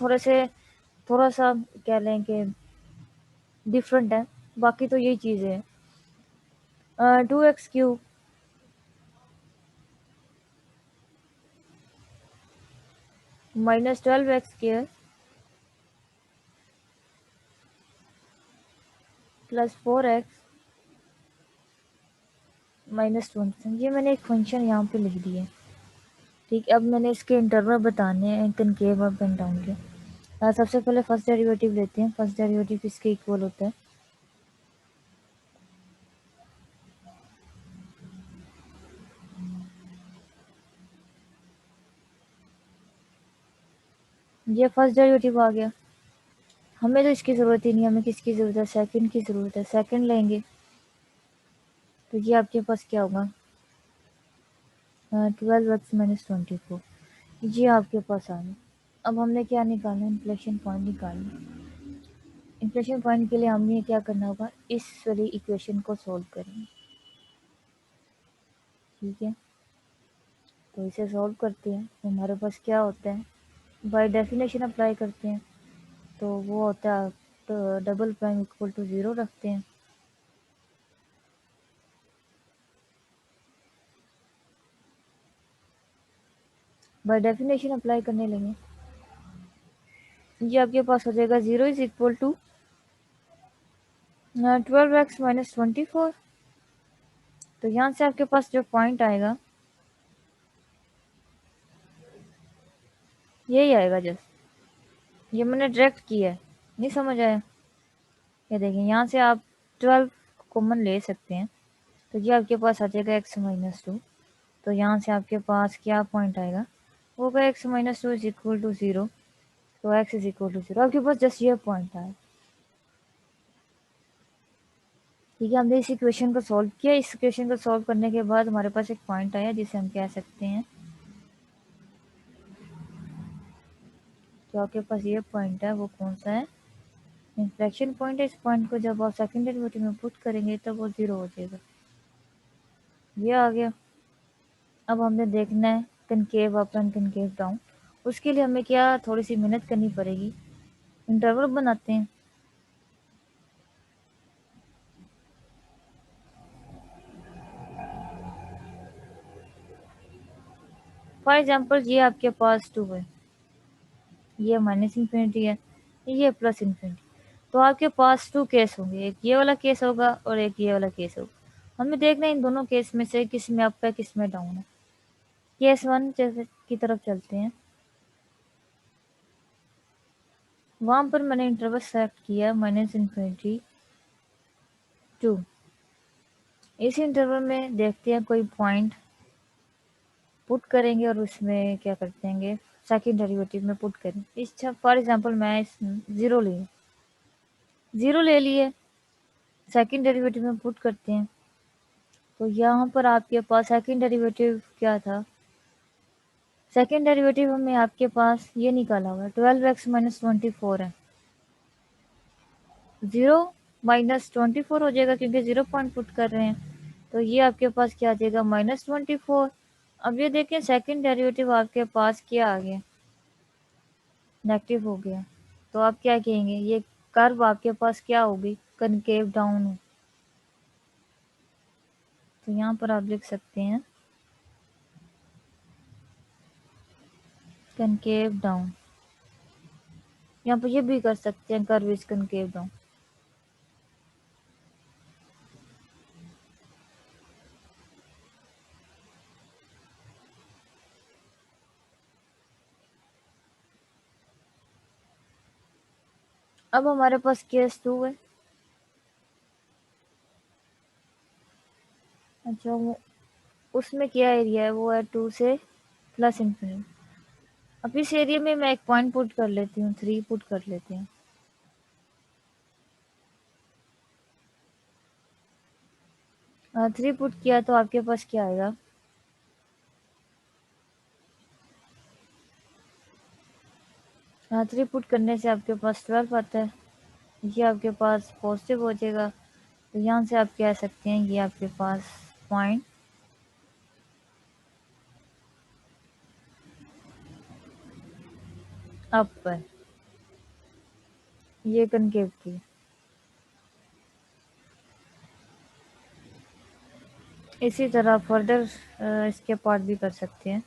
थोड़ा सा कह लें कि डिफरेंट है, बाकी तो यही चीज़ है। 2x³ minus 12x² plus 4x minus 20। ये मैंने एक फंक्शन यहाँ पे लिख दिया। ठीक है, अब मैंने इसके इंटरवल बताने हैं कनकेव अप एंड डाउन के। सबसे पहले फर्स्ट डेरिवेटिव लेते हैं। फर्स्ट डेरिवेटिव किसके इक्वल होता है, ये फर्स्ट डेरिवेटिव आ गया। हमें तो इसकी ज़रूरत ही नहीं, हमें किसकी ज़रूरत है, सेकंड की ज़रूरत है। सेकंड लेंगे तो ये आपके पास क्या होगा, 12x माइनस 24। ये आपके पास आ गया। अब हमने क्या निकालना है, इन्फ्लेशन पॉइंट निकालना है। इन्फ्लेशन पॉइंट के लिए हमें क्या करना होगा, इस वाली इक्वेशन को सोल्व करेंगे। ठीक है, तो इसे सॉल्व करते हैं तो हमारे पास क्या होता है, बाय डेफिनेशन अप्लाई करते हैं तो वो होता है, तो डबल प्राइम इक्वल टू 0 रखते हैं। बाय डेफिनेशन अप्लाई करने लगे, ये आपके पास हो जाएगा 0 is equal to 12x minus 24। तो यहाँ से आपके पास जो पॉइंट आएगा यही आएगा। जस्ट ये मैंने डायरेक्ट किया है, नहीं समझ आया? ये देखिए, यहाँ से आप 12 कॉमन ले सकते हैं तो ये आपके पास आ जाएगा x माइनस 2। तो यहाँ से आपके पास क्या पॉइंट आएगा, वो होगा x minus 2 is equal to 0। तो x इज इक्वल टू 0, आपके पास जस्ट ये पॉइंट आया। ठीक है, हमने इस इक्वेशन को सॉल्व किया। इस इक्वेशन को सॉल्व करने के बाद हमारे पास एक पॉइंट आया जिसे हम कह सकते हैं, तो आपके पास ये पॉइंट है, वो कौन सा है, इन्फ्लेक्शन पॉइंट है। इस पॉइंट को जब आप सेकंड डेरिवेटिव में पुट करेंगे तब वो 0 हो जाएगा। ये आ गया। अब हमने देखना है concave up and concave down. उसके लिए हमें क्या थोड़ी सी मेहनत करनी पड़ेगी, इंटरवल बनाते हैं। फॉर एग्जाम्पल ये आपके पास 2 है, ये माइनस इन्फिनिटी है, ये प्लस इन्फिनिटी। तो आपके पास 2 केस होंगे, एक ये वाला केस होगा और एक ये वाला केस होगा। हमें देखना है इन दोनों केस में से किस में अप है, किस में डाउन है। केस 1 जैसे की तरफ चलते हैं। वहाँ पर मैंने इंटरवल सेलेक्ट किया -∞ टू। इस इंटरवल में देखते हैं कोई पॉइंट पुट करेंगे और उसमें क्या करते हैं, सेकंड डेरिवेटिव में पुट करें। इस फॉर एग्जांपल मैं इस 0 लिए, 0 ले लिए, सेकंड डेरिवेटिव में पुट करते हैं। तो यहाँ पर आपके पास सेकंड डेरिवेटिव क्या था, सेकंड डेरिवेटिव में आपके पास ये निकाला हुआ है 12x - 24 है। 0 - 24 हो जाएगा क्योंकि 0 पॉइंट पुट कर रहे हैं। तो ये आपके पास क्या आ जाएगा -24। अब ये देखें सेकंड डेरिवेटिव आपके पास क्या आ गया, नेगेटिव हो गया। तो आप क्या कहेंगे, ये कर्व आपके पास क्या होगी, कनकेव डाउन हो। तो यहाँ पर आप लिख सकते हैं कनकेव डाउन। यहाँ पर ये भी कर सकते हैं कर्व इज कनकेव डाउन। अब हमारे पास केस 2 है। अच्छा, वो उसमें क्या एरिया है, वो है 2 से +∞। अब इस एरिया में मैं एक पॉइंट पुट कर लेती हूँ, 3 पुट कर लेते हैं। 3 पुट किया तो आपके पास क्या आएगा, 3 पुट करने से आपके पास 12 आता है। ये आपके पास पॉजिटिव हो जाएगा। तो यहाँ से आप कह सकते हैं ये आपके पास पॉइंट अप है, ये कनकेव की। इसी तरह फर्दर इसके पार्ट भी कर सकते हैं।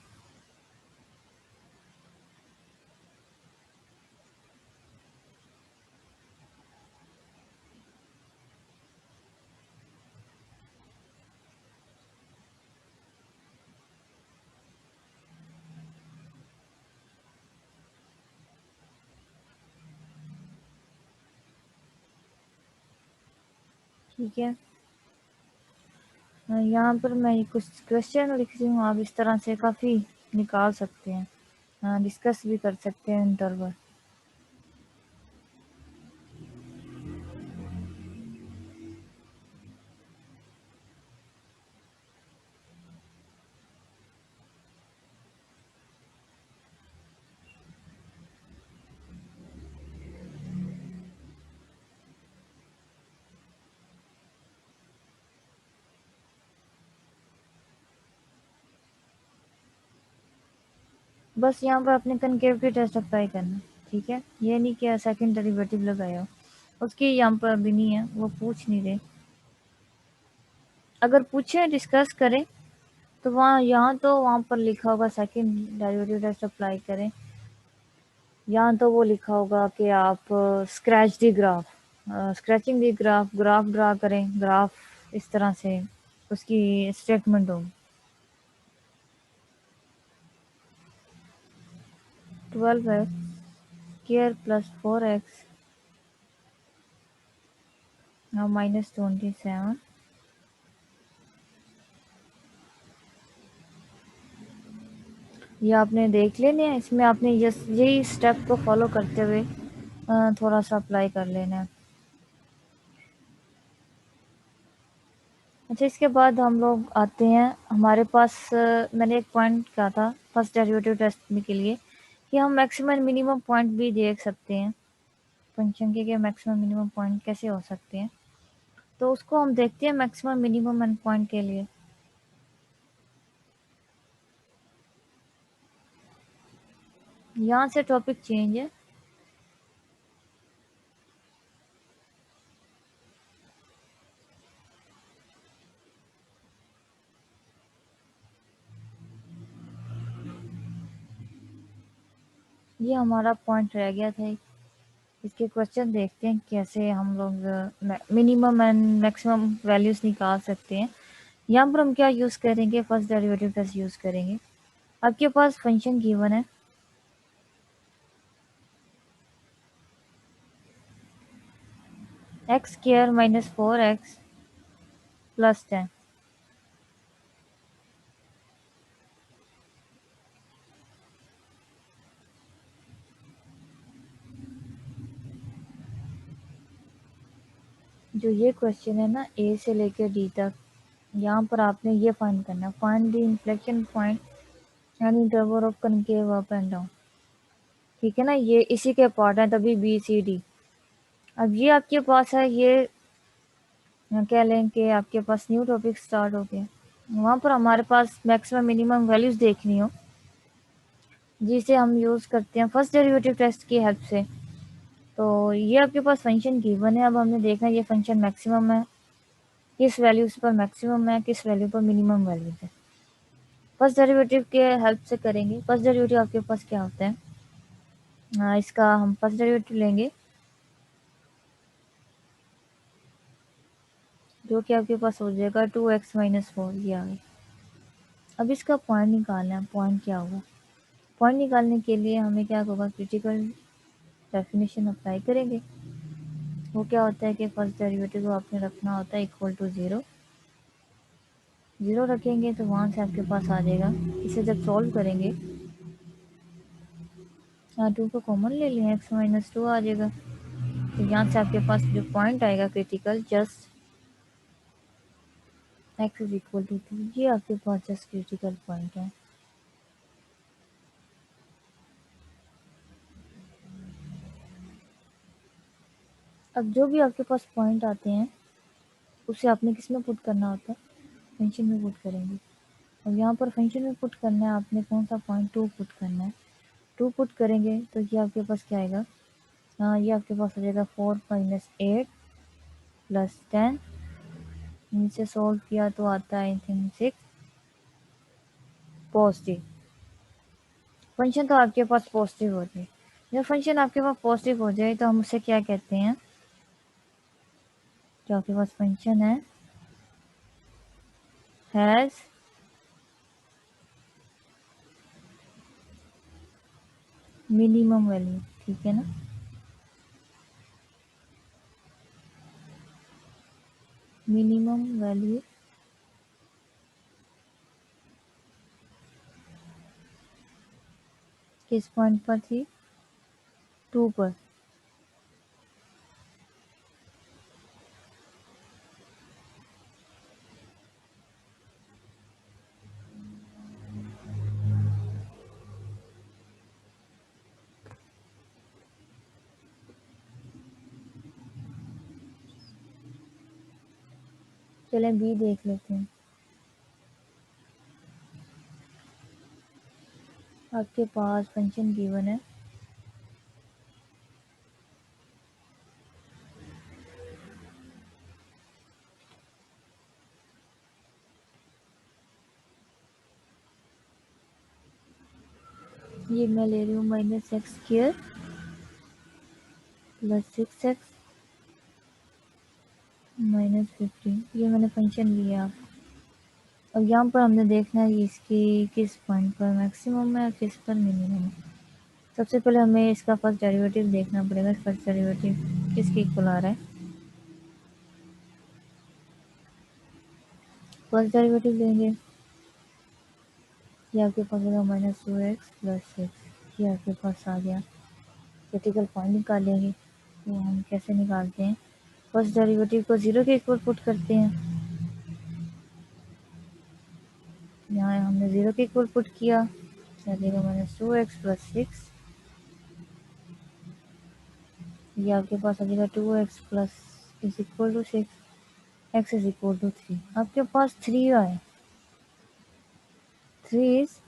ठीक है, यहाँ पर मैं कुछ क्वेश्चन लिख रही हूँ, आप इस तरह से काफ़ी निकाल सकते हैं, डिस्कस भी कर सकते हैं इंटरवल। बस यहाँ पर अपने कनकेव की टेस्ट अप्लाई करना। ठीक है, ये नहीं कि सेकंड डेरिवेटिव लगाया हो, उसकी यहाँ पर अभी नहीं है, वो पूछ नहीं रहे। अगर पूछे डिस्कस करें तो वहाँ यहाँ तो वहाँ पर लिखा होगा सेकंड डेरिवेटिव टेस्ट अप्लाई करें। यहाँ तो वो लिखा होगा कि आप स्क्रैच दी ग्राफ, स्क्रैचिंग दी ग्राफ, ग्राफ ड्रा करें, ग्राफ इस तरह से उसकी स्टेटमेंट होगी। 12x square plus 4x -27। ये आपने देख लेने हैं, इसमें आपने यही स्टेप को फॉलो करते हुए थोड़ा सा अप्लाई कर लेना है। अच्छा, इसके बाद हम लोग आते हैं, हमारे पास मैंने एक पॉइंट कहा था फर्स्ट डेरिवेटिव टेस्ट में के लिए कि हम मैक्सिमम मिनिमम पॉइंट भी देख सकते हैं फंक्शन के मैक्सिमम मिनिमम पॉइंट कैसे हो सकते हैं। तो उसको हम देखते हैं मैक्सिमम मिनिमम एंड पॉइंट के लिए। यहाँ से टॉपिक चेंज है। ये हमारा पॉइंट रह गया था एक। इसके क्वेश्चन देखते हैं कैसे हम लोग मिनिमम एंड मैक्सिमम वैल्यूज़ निकाल सकते हैं। यहाँ पर हम क्या यूज़ करेंगे, फर्स्ट डेरिवेटिव टेस्ट यूज़ करेंगे। आपके पास फंक्शन गिवन है x square minus 4x plus 10। जो ये क्वेश्चन है ना ए से लेकर डी तक, यहाँ पर आपने ये फाइंड करना, find the inflection point and interval of concave up and down. ठीक है ना, ये इसी के पार्ट हैं, तभी बी सी डी। अब ये आपके पास है, ये कह लें कि आपके पास न्यू टॉपिक स्टार्ट हो गया। वहाँ पर हमारे पास मैक्सिमम मिनिमम वैल्यूज़ देखनी हो, जिसे हम यूज़ करते हैं फर्स्ट डेरिवेटिव टेस्ट की हेल्प से। तो ये आपके पास फंक्शन गिवन है, अब हमने देखना है ये फंक्शन मैक्सिमम है, किस वैल्यूज़ पर मैक्सिमम है, किस वैल्यू पर मिनिमम वैल्यूज़ है। फर्स्ट डेरिवेटिव के हेल्प से करेंगे। फर्स्ट डेरिवेटिव आपके पास क्या होता है, इसका हम फर्स्ट डेरिवेटिव लेंगे जो कि आपके पास हो जाएगा 2x माइनस 4, ये आ गया। अब इसका पॉइंट निकालना है, पॉइंट क्या होगा। पॉइंट निकालने के लिए हमें क्या होगा, क्रिटिकल डेफिनेशन अप्लाई करेंगे। वो क्या होता है कि फर्स्ट डेरिवेटिव को आपने रखना होता है इक्वल टू ज़ीरो। ज़ीरो रखेंगे तो वहाँ से आपके पास आ जाएगा, इसे जब सॉल्व करेंगे, यहाँ 2 को कॉमन ले लें, x माइनस 2 आ जाएगा। तो यहाँ से आपके पास जो पॉइंट आएगा critical, just x is equal to 2, ये आपके पास जस्ट क्रिटिकल पॉइंट है। अब जो भी आपके पास पॉइंट आते हैं उसे आपने किस में पुट करना होता है, फंक्शन में पुट करेंगे। और यहाँ पर फंक्शन में पुट करना है आपने कौन सा पॉइंट, 2 पुट करना है। 2 पुट करेंगे तो ये आपके पास क्या आएगा, हाँ ये आपके पास हो जाएगा 4 माइनस 8 प्लस 10। इनसे सॉल्व किया तो आता है आई थिंक 6 पॉजिटिव। फंक्शन तो आपके पास पॉजिटिव हो जाए। जब फंक्शन आपके पास पॉजिटिव हो जाए तो हम उसे क्या कहते हैं, जो आपके पास फंक्शन है हैज़ मिनिमम वैल्यू। ठीक है ना, मिनिमम वैल्यू किस पॉइंट पर थी, 2 पर। चले बी देख लेते हैं। आपके पास फंक्शन गिवन है ये, मैं ले रही हूँ minus x square plus 6x minus 15, ये मैंने फंक्शन लिया। अब यहाँ पर हमने देखना है कि इसकी किस पॉइंट पर मैक्सिमम है, किस पर मिनिमम है। सबसे पहले हमें इसका फर्स्ट डेरिवेटिव देखना पड़ेगा, फर्स्ट डेरिवेटिव किसके इक्वल आ रहा है। फर्स्ट डेरिवेटिव लेंगे, ये आपके पास होगा माइनस 2x प्लस 6, ये आपके पास आ गया। क्रिटिकल पॉइंट निकालेंगे, तो हम कैसे निकालते हैं, फर्स्ट डेरिवेटिव को 0 के इक्वल पुट करते हैं। यहाँ हमने 0 के इक्वल पुट किया, क्या देगा माइनस 2x प्लस 6, ये आपके पास आ जाएगा 2x plus is equal to 6, x is equal to 3। आपके पास 3 आए, 3 इज,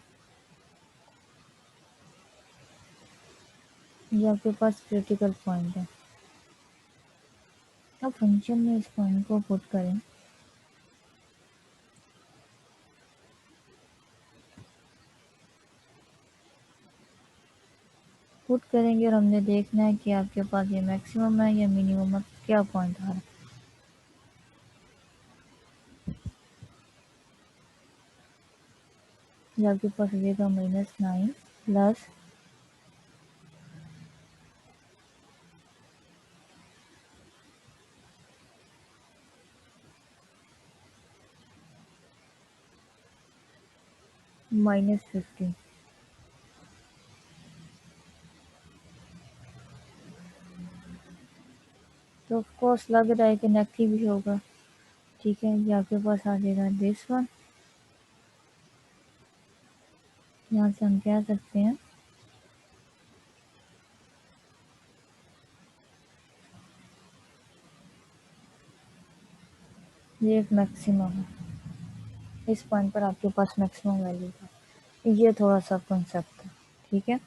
ये आपके पास क्रिटिकल पॉइंट है। अब फंक्शन में इस पॉइंट को पुट करें, पुट करेंगे और हमने देखना है कि आपके पास ये मैक्सिमम है या मिनिमम है, क्या पॉइंट आ रहा है। ये आपके पास हो जाएगा -9 प्लस -15। तो ऑफ कोर्स लग रहा है कि नेगेटिव भी होगा। ठीक है, ये आपके पास आ जाएगा दिस वन। यहाँ से हम कह सकते हैं ये एक मैक्सिमम है, इस पॉइंट पर आपके पास मैक्सिमम वैल्यू था। ये थोड़ा सा कंसेप्ट था। ठीक है,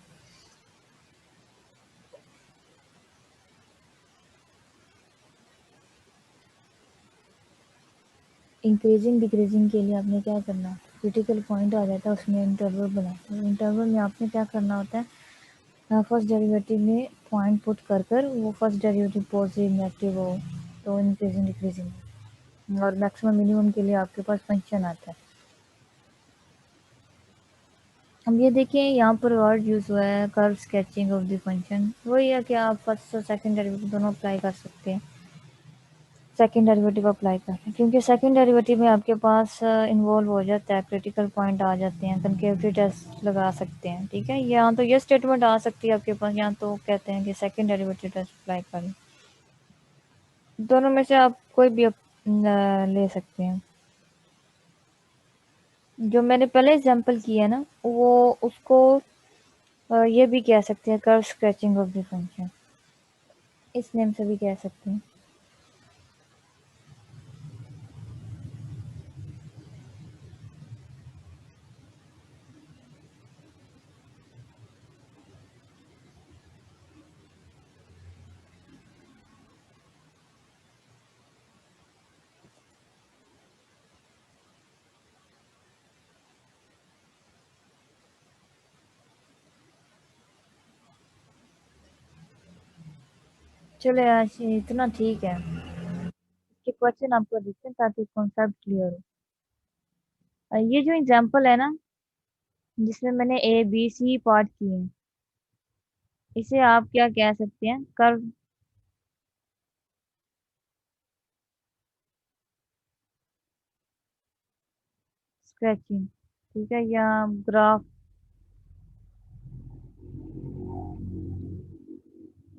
इंक्रीजिंग डिक्रीजिंग के लिए आपने क्या करना, क्रिटिकल पॉइंट आ जाता है उसमें इंटरवल बनाते हैं। इंटरवल में आपने क्या करना होता है, फर्स्ट डेरिवेटिव में पॉइंट पुट कर कर वो फर्स्ट डेरिवेटिव पॉजिटिव नेगेटिव हो तो इंक्रीजिंग डिक्रीजिंग, और मैक्सिमम मिनिमम के लिए आपके पास फंक्शन आता है। हम ये देखें यहाँ पर वर्ड यूज़ हुआ है curve sketching of the function. वही है कि आप फर्स्ट और सेकंड डेरिवेटिव दोनों अप्लाई कर सकते हैं। सेकंड डेरिवेटिव अप्लाई करें क्योंकि सेकंड डेरिवेटिव में आपके पास इन्वॉल्व हो जाता है, क्रिटिकल पॉइंट आ जाते हैं, कनकेविटी टेस्ट लगा सकते हैं। ठीक है, यहाँ तो ये स्टेटमेंट आ सकती है आपके पास, यहाँ तो कहते हैं कि सेकंड डेरिवेटिव टेस्ट अप्लाई करें। दोनों में से आप कोई भी ले सकते हैं। जो मैंने पहले एग्जांपल किया है ना वो उसको ये भी कह सकते हैं curve sketching of the function, इस नेम से भी कह सकते हैं। चलो यार इतना ठीक है, कि क्वेश्चन आपको देखते हैं ताकि कॉन्सेप्ट क्लियर हो। ये जो एग्जांपल है ना जिसमें मैंने ए बी सी पार्ट किए हैं, इसे आप क्या कह सकते हैं, कर्व स्केचिंग। ठीक है, या ग्राफ,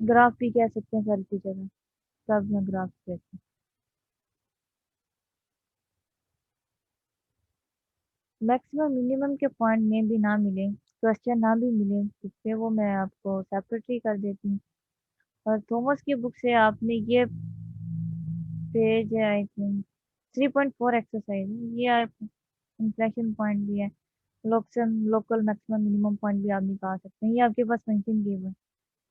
ग्राफ भी कह सकते हैं कर्व की जगह, कर्व या ग्राफ स्केचिंग। मैक्सिमम मिनिमम के पॉइंट में भी ना मिले, क्वेश्चन ना भी मिले इससे, वो मैं आपको सेपरेटली कर देती हूँ। और थॉमस की बुक से आपने ये पेज है आई थिंक 3.4 एक्सरसाइज, ये इन्फ्लेक्शन पॉइंट भी है, लोकल मैक्सिमम मिनिमम पॉइंट भी आप निकाल सकते हैं। ये आपके पास फंक्शन गिवन है,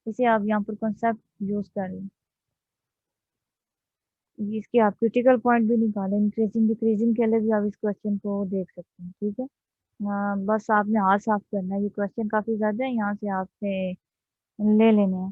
इसे आप यहाँ पर कॉन्सेप्ट यूज कर रहे हैं। इसके आप क्रिटिकल पॉइंट भी निकालें, इंक्रीजिंग डिक्रीजिंग के लिए भी आप इस क्वेश्चन को देख सकते हैं। ठीक है, बस आपने हाथ साफ करना है, ये क्वेश्चन काफी ज्यादा है, यहाँ से आपसे ले लेने हैं।